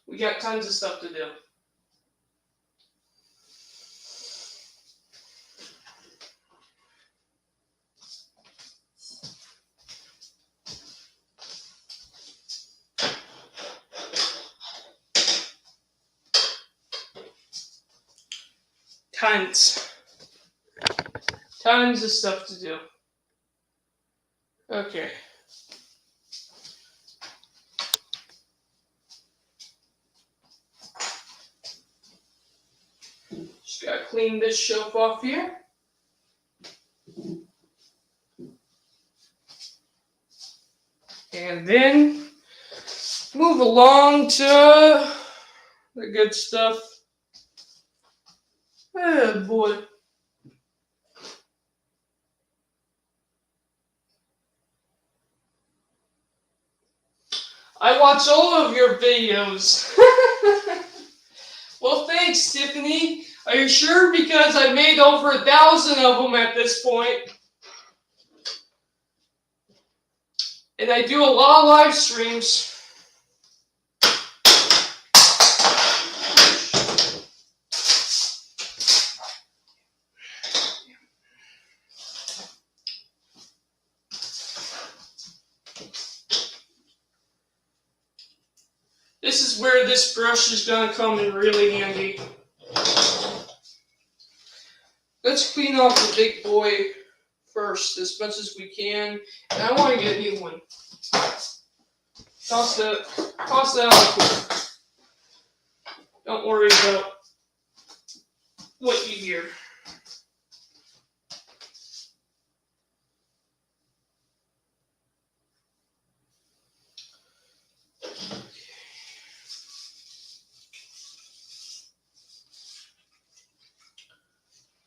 We got tons of stuff to do. Tons of stuff to do. Okay. Just gotta clean this shelf off here. And then move along to the good stuff. Oh boy. I watch all of your videos. Well, thanks, Tiffany. Are you sure? Because I made over 1,000 of them at this point. And I do a lot of live streams. This is where this brush is going to come in really handy. Let's clean off the big boy first as much as we can. And I want to get a new one. Toss that out here. Don't worry about what you hear.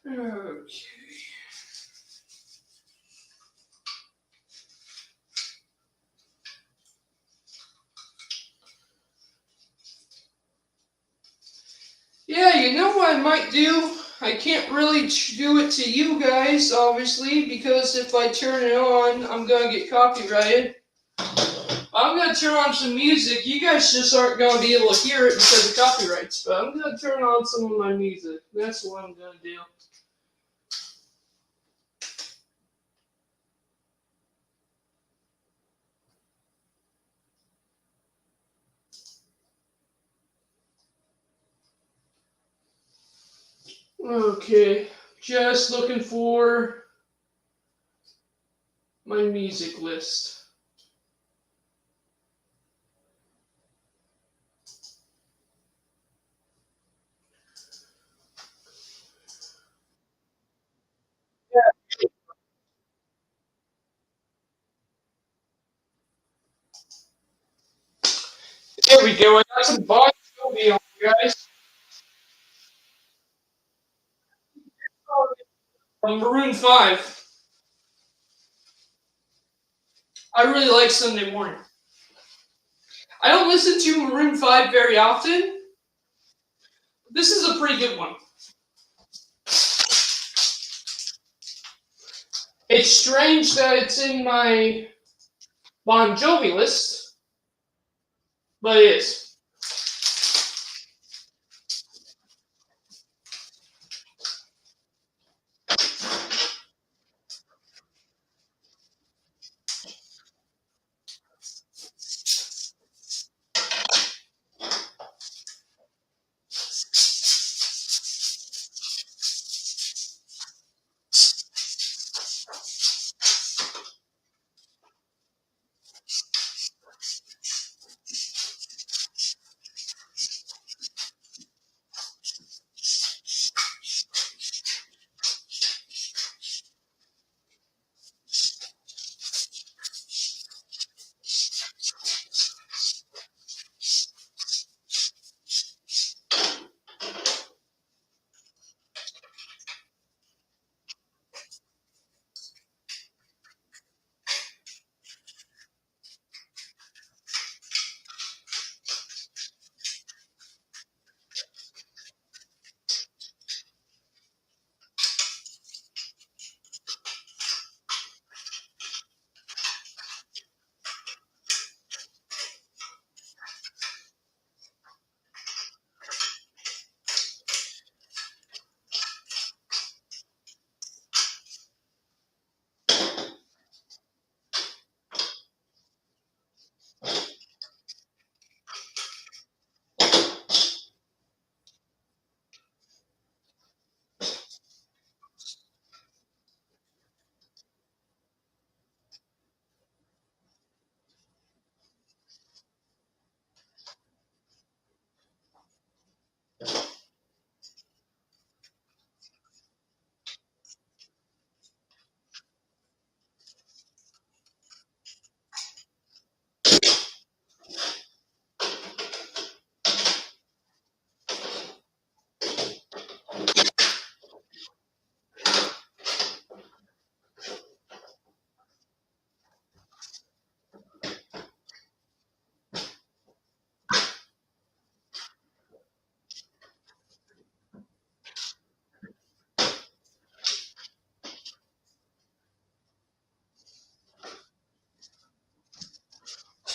Okay. Yeah, you know what I might do? I can't really do it to you guys, obviously, because if I turn it on, I'm going to get copyrighted. I'm going to turn on some music. You guys just aren't going to be able to hear it because of copyrights, but I'm going to turn on some of my music. That's what I'm going to do. Okay, just looking for my music list. There we go. I got some Bon Jovi on, guys. Maroon 5. I really like Sunday Morning. I don't listen to Maroon 5 very often. This is a pretty good one. It's strange that it's in my Bon Jovi list, but it is.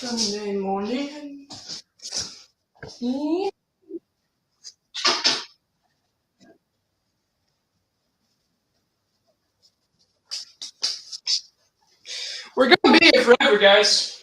Sunday morning. Yeah. We're gonna be here forever, guys.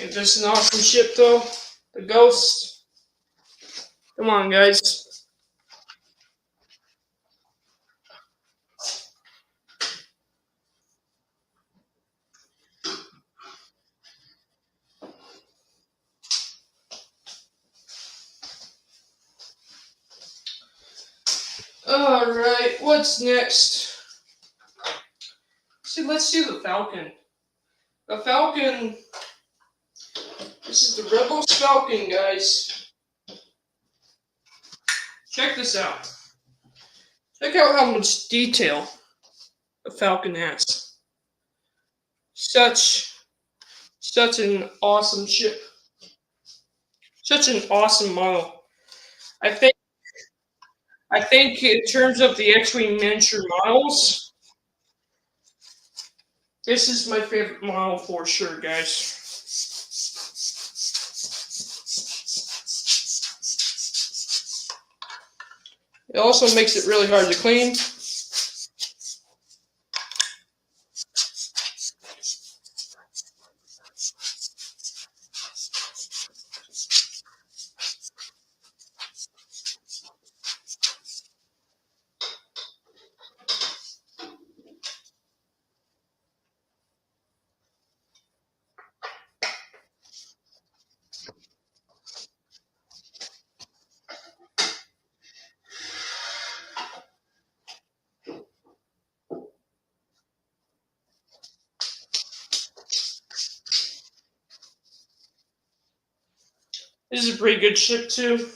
Is this an awesome ship, though? The Ghost. Come on, guys. Alright, what's next? Let's see the Falcon. The Falcon. This is the Rebels Falcon, guys. Check this out. Check out how much detail the Falcon has. Such an awesome ship. Such an awesome model. I think in terms of the X-Wing miniature models, this is my favorite model for sure, guys. It also makes it really hard to clean. This is a pretty good ship too.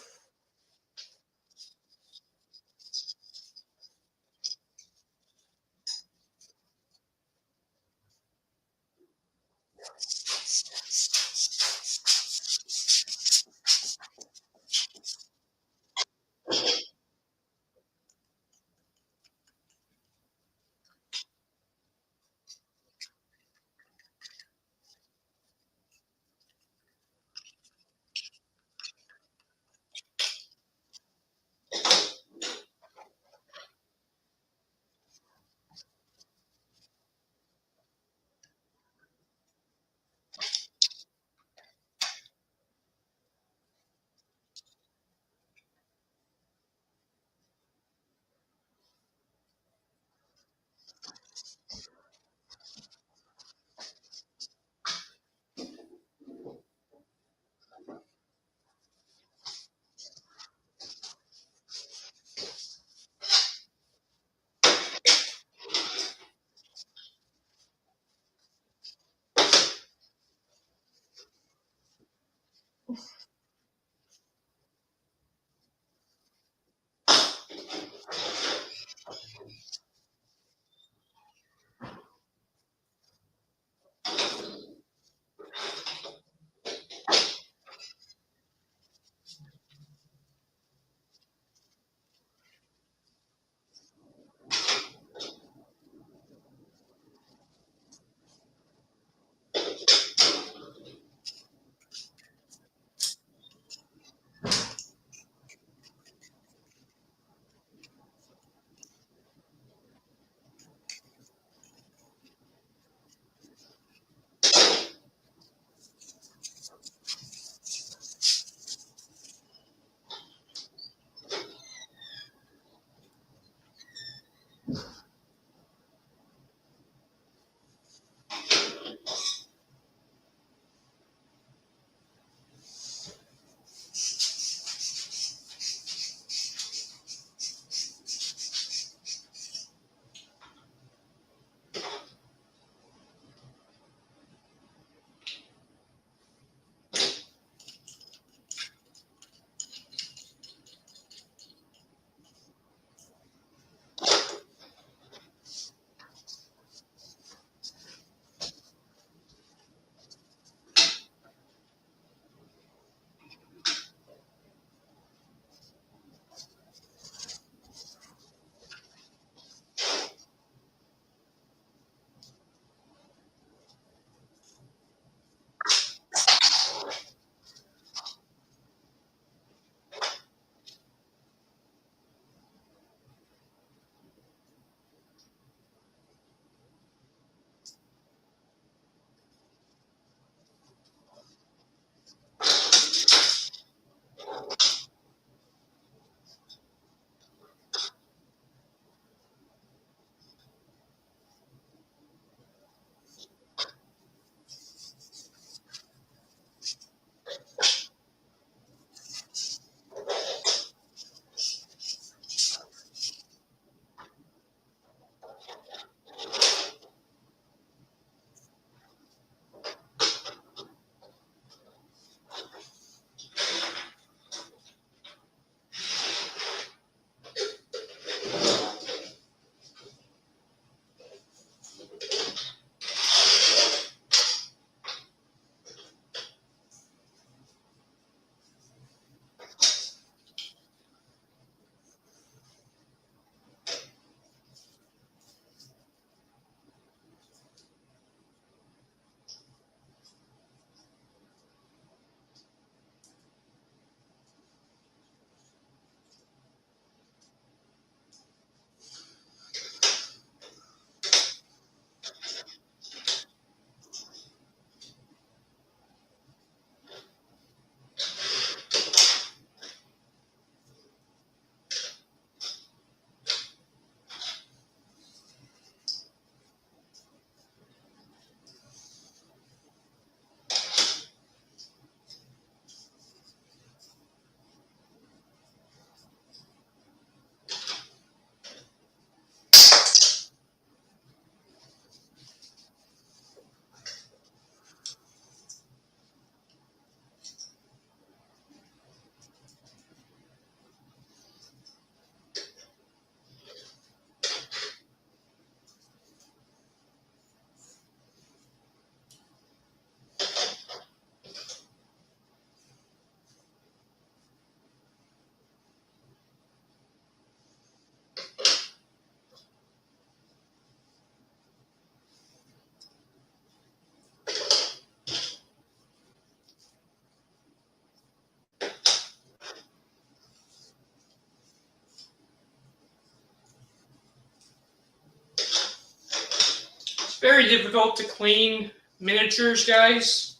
very difficult to clean miniatures, guys,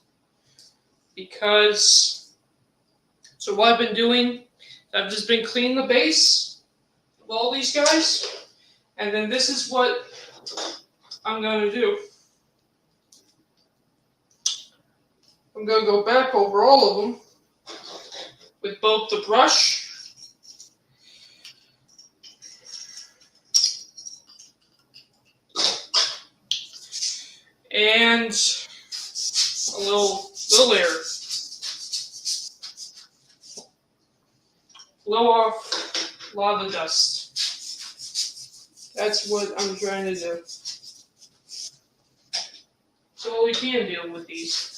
because so what I've been doing, I've just been cleaning the base of all these guys, and then this is what I'm going to do. I'm going to go back over all of them with both the brush and a little air. Blow off a lot of the dust. That's what I'm trying to do. So we can deal with these.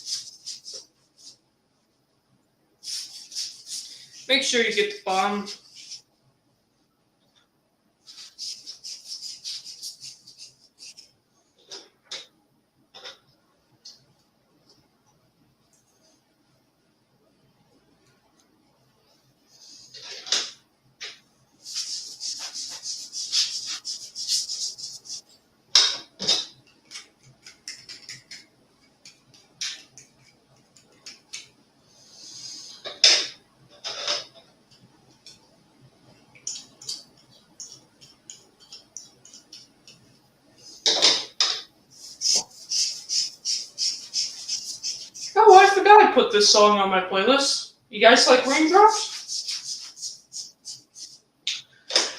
Make sure you get the bottom. Oh, I forgot I put this song on my playlist. You guys like Raindrops?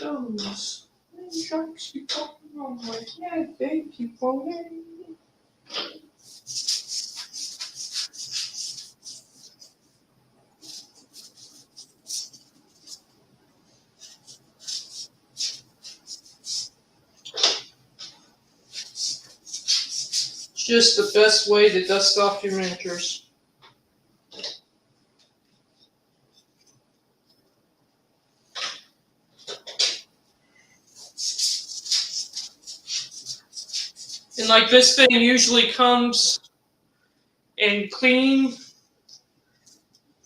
Those raindrops keep falling on my head, they keep falling. It's just the best way to dust off your miniatures. And like this thing usually comes in clean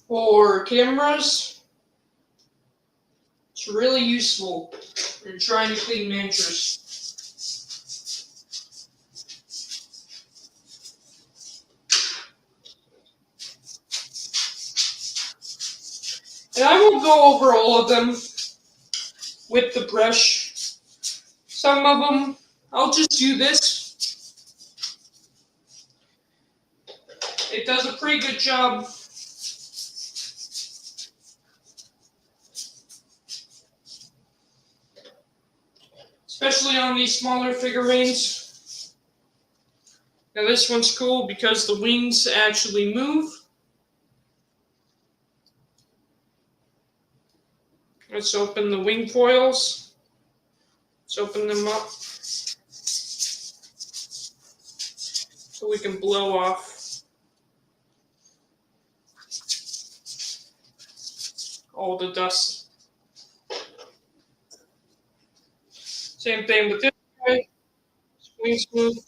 for cameras. It's really useful when you're trying to clean miniatures. And I will go over all of them with the brush. Some of them, I'll just do this. It does a pretty good job. Especially on these smaller figurines. Now this one's cool because the wings actually move. Let's open the wing foils. Let's open them up so we can blow off all the dust. Same thing with this guy. Wing smooth.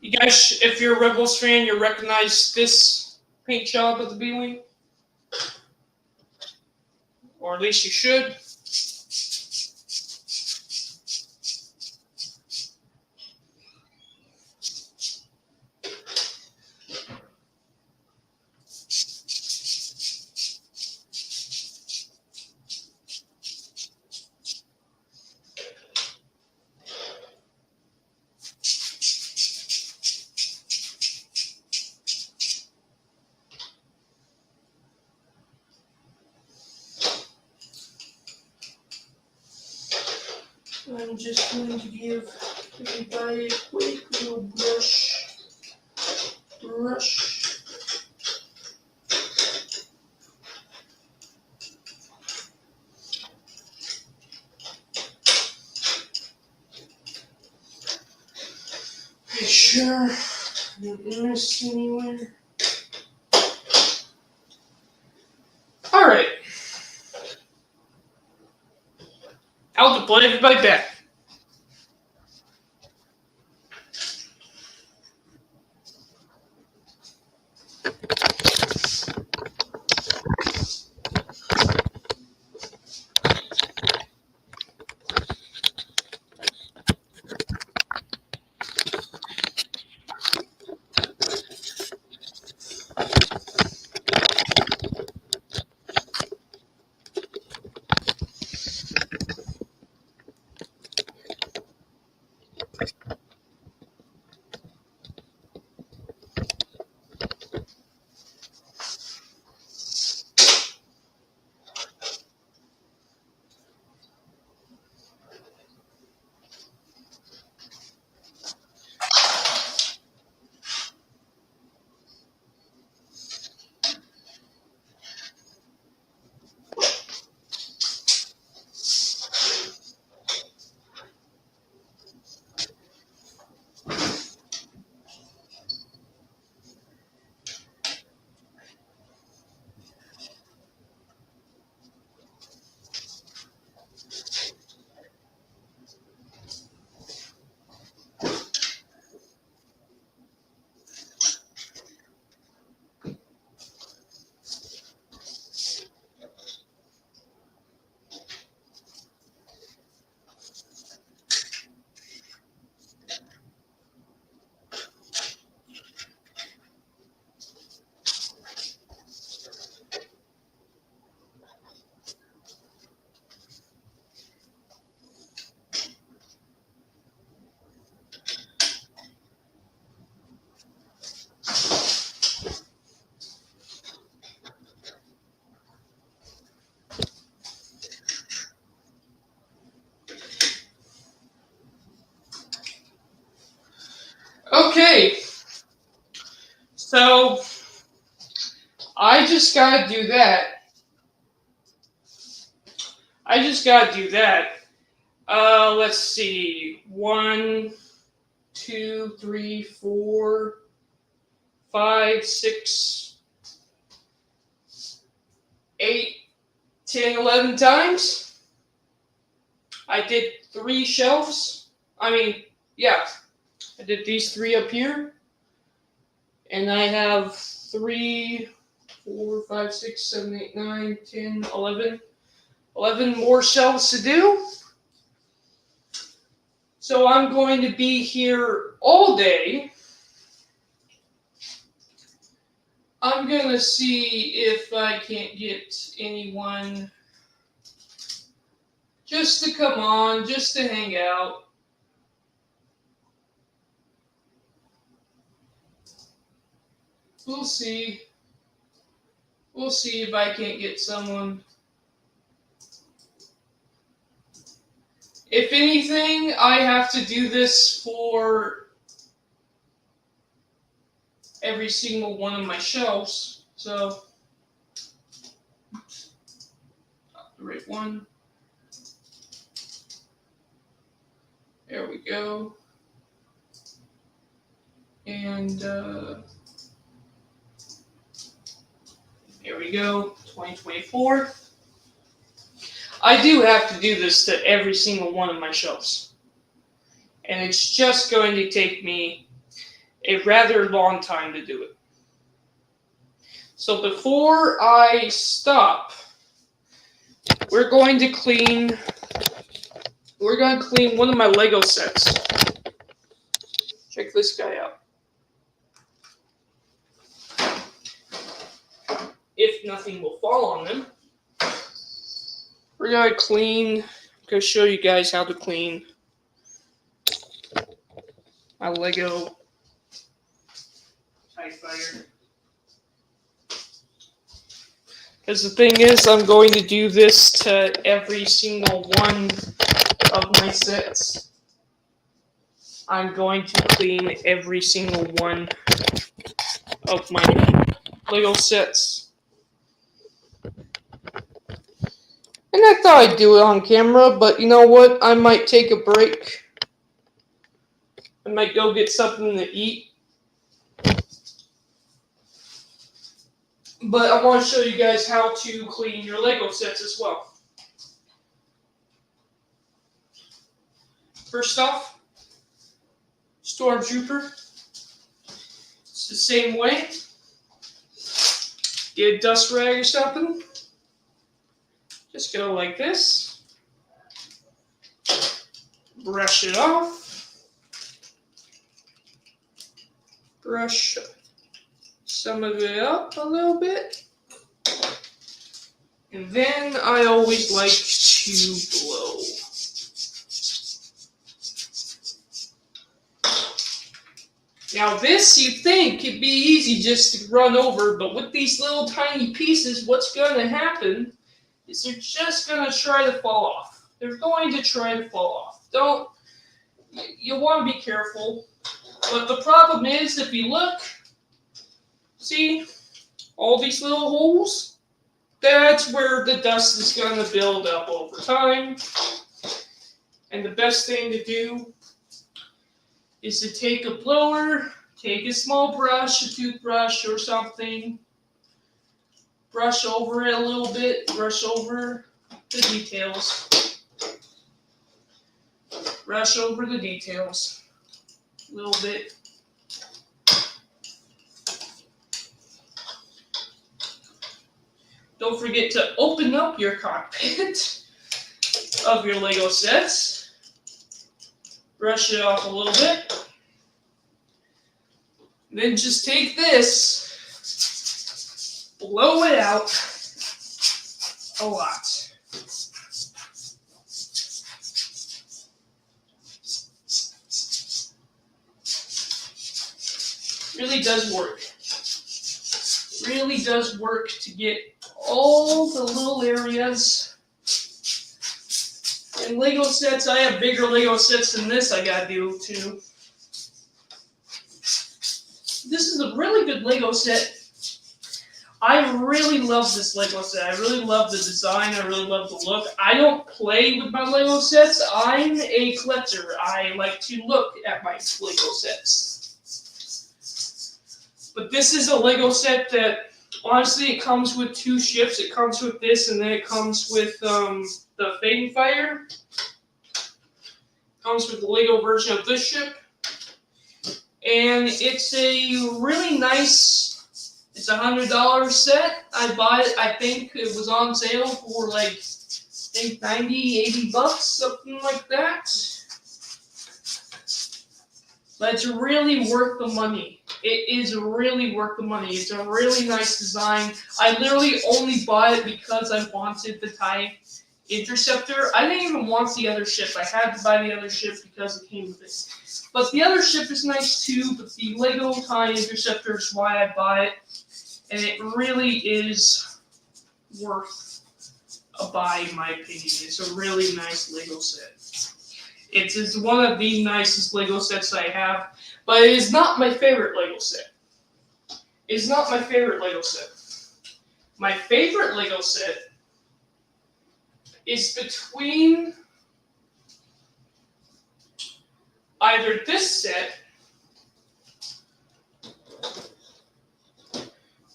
You guys, if you're a Rebels fan, you recognize this paint job of the B-Wing. Or at least you should. I'm just going to give everybody a quick little brush. Make sure I don't miss anywhere. Alright. I'll deploy everybody back. Okay, so I just gotta do that. I just gotta do that. Let's see. 1, 2, 3, 4, 5, 6, 8, 10, 11 times. I did 3 shelves. I mean, yeah. I did these 3 up here. And I have 3, 4, 5, 6, 7, 8, 9, 10, 11. 11 more shelves to do. So I'm going to be here all day. I'm going to see if I can't get anyone just to come on, just to hang out. We'll see. We'll see if I can't get someone. If anything, I have to do this for every single one of my shelves. So, the right one. There we go. And here we go, 2024. I do have to do this to every single one of my shelves. And it's just going to take me a rather long time to do it. So before I stop, we're going to clean one of my Lego sets. Check this guy out. If nothing will fall on them, we're going to show you guys how to clean my Lego TIE Fighter. Because the thing is, I'm going to do this to every single one of my sets. I'm going to clean every single one of my Lego sets. And I thought I'd do it on camera, but you know what? I might take a break. I might go get something to eat. But I want to show you guys how to clean your Lego sets as well. First off, Stormtrooper. It's the same way. Get a dust rag or something. Just go like this. Brush it off. Brush some of it up a little bit. And then I always like to blow. Now this, you think, it'd be easy just to run over, but with these little tiny pieces, what's going to happen is they're just going to try to fall off. They're going to try to fall off. You want to be careful. But the problem is, if you look, see, all these little holes? That's where the dust is going to build up over time. And the best thing to do is to take a blower, take a small brush, a toothbrush or something, brush over it a little bit, brush over the details. Brush over the details a little bit. Don't forget to open up your cockpit of your Lego sets. Brush it off a little bit. Then just take this, blow it out a lot. Really does work. Really does work to get all the little areas. In Lego sets, I have bigger Lego sets than this I gotta do too. This is a really good Lego set. I really love this Lego set. I really love the design. I really love the look. I don't play with my Lego sets. I'm a collector. I like to look at my Lego sets. But this is a Lego set that, honestly, it comes with two ships. It comes with this, and then it comes with the Fading Fire. Comes with the Lego version of this ship. And it's a really nice, it's a $100 set. I bought it, I think it was on sale for like, I think 90, 80 bucks, something like that. But it's really worth the money. It is really worth the money. It's a really nice design. I literally only bought it because I wanted the TIE Interceptor. I didn't even want the other ship. I had to buy the other ship because it came with it. But the other ship is nice too, but the Lego TIE Interceptor is why I bought it. And it really is worth a buy, in my opinion. It's a really nice Lego set. It's one of the nicest Lego sets I have, but it is not my favorite Lego set. It's not my favorite Lego set. My favorite Lego set is between either this set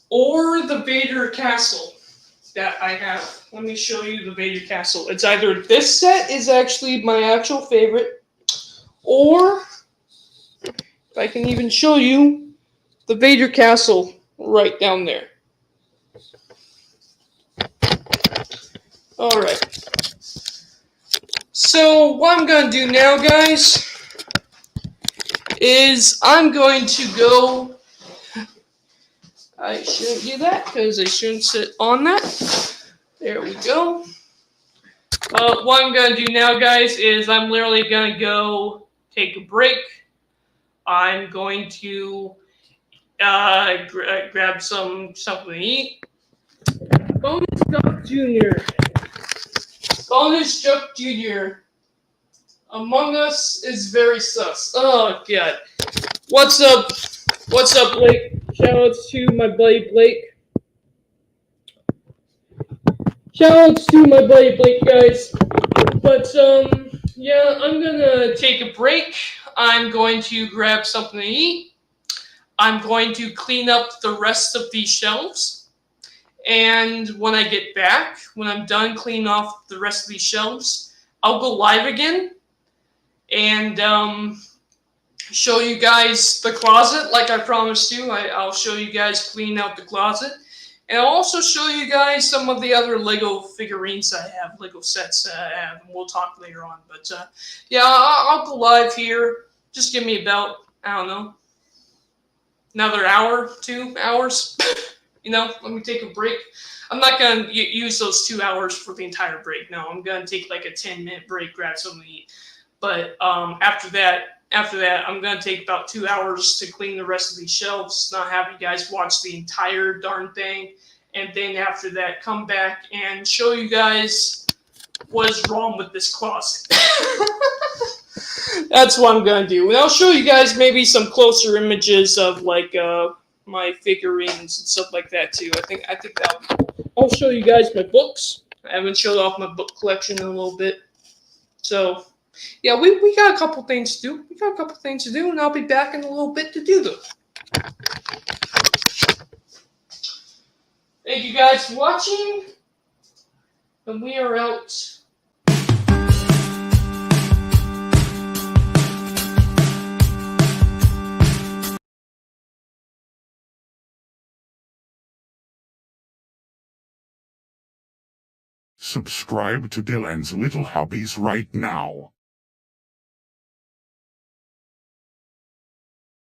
or the Vader Castle that I have. Let me show you the Vader Castle. It's either this set is actually my actual favorite, or if I can even show you the Vader Castle right down there. Alright. So what I'm going to do now, guys, is I'm going to go. I shouldn't do that because I shouldn't sit on that. There we go. What I'm going to do now, guys, is I'm literally going to go take a break. I'm going to grab something to eat. Bonus Duck Jr. Bonus Duck Jr. Among Us is very sus. Oh, God. What's up? What's up, Blake? Shoutouts to my buddy Blake. Shoutouts to my buddy Blake, guys. But, yeah, I'm gonna take a break. I'm going to grab something to eat. I'm going to clean up the rest of these shelves. And when I get back, when I'm done cleaning off the rest of these shelves, I'll go live again. And, show you guys the closet like I promised you. I'll show you guys cleaning out the closet. And I'll also show you guys some of the other Lego figurines I have, Lego sets I have, and we'll talk later on. But, yeah, I'll go live here. Just give me about, I don't know, another hour, 2 hours. Let me take a break. I'm not gonna use those 2 hours for the entire break. No, I'm gonna take like a 10-minute break, grab something to eat. But after that, I'm gonna take about 2 hours to clean the rest of these shelves. Not have you guys watch the entire darn thing, and then after that, come back and show you guys what is wrong with this closet. That's what I'm gonna do, and I'll show you guys maybe some closer images of like my figurines and stuff like that too. I think that'll be cool. I'll show you guys my books. I haven't showed off my book collection in a little bit, so yeah, we got a couple things to do. We got a couple things to do, and I'll be back in a little bit to do them. Thank you guys for watching, and we are out. Subscribe to Dylan's Little Hobbies right now.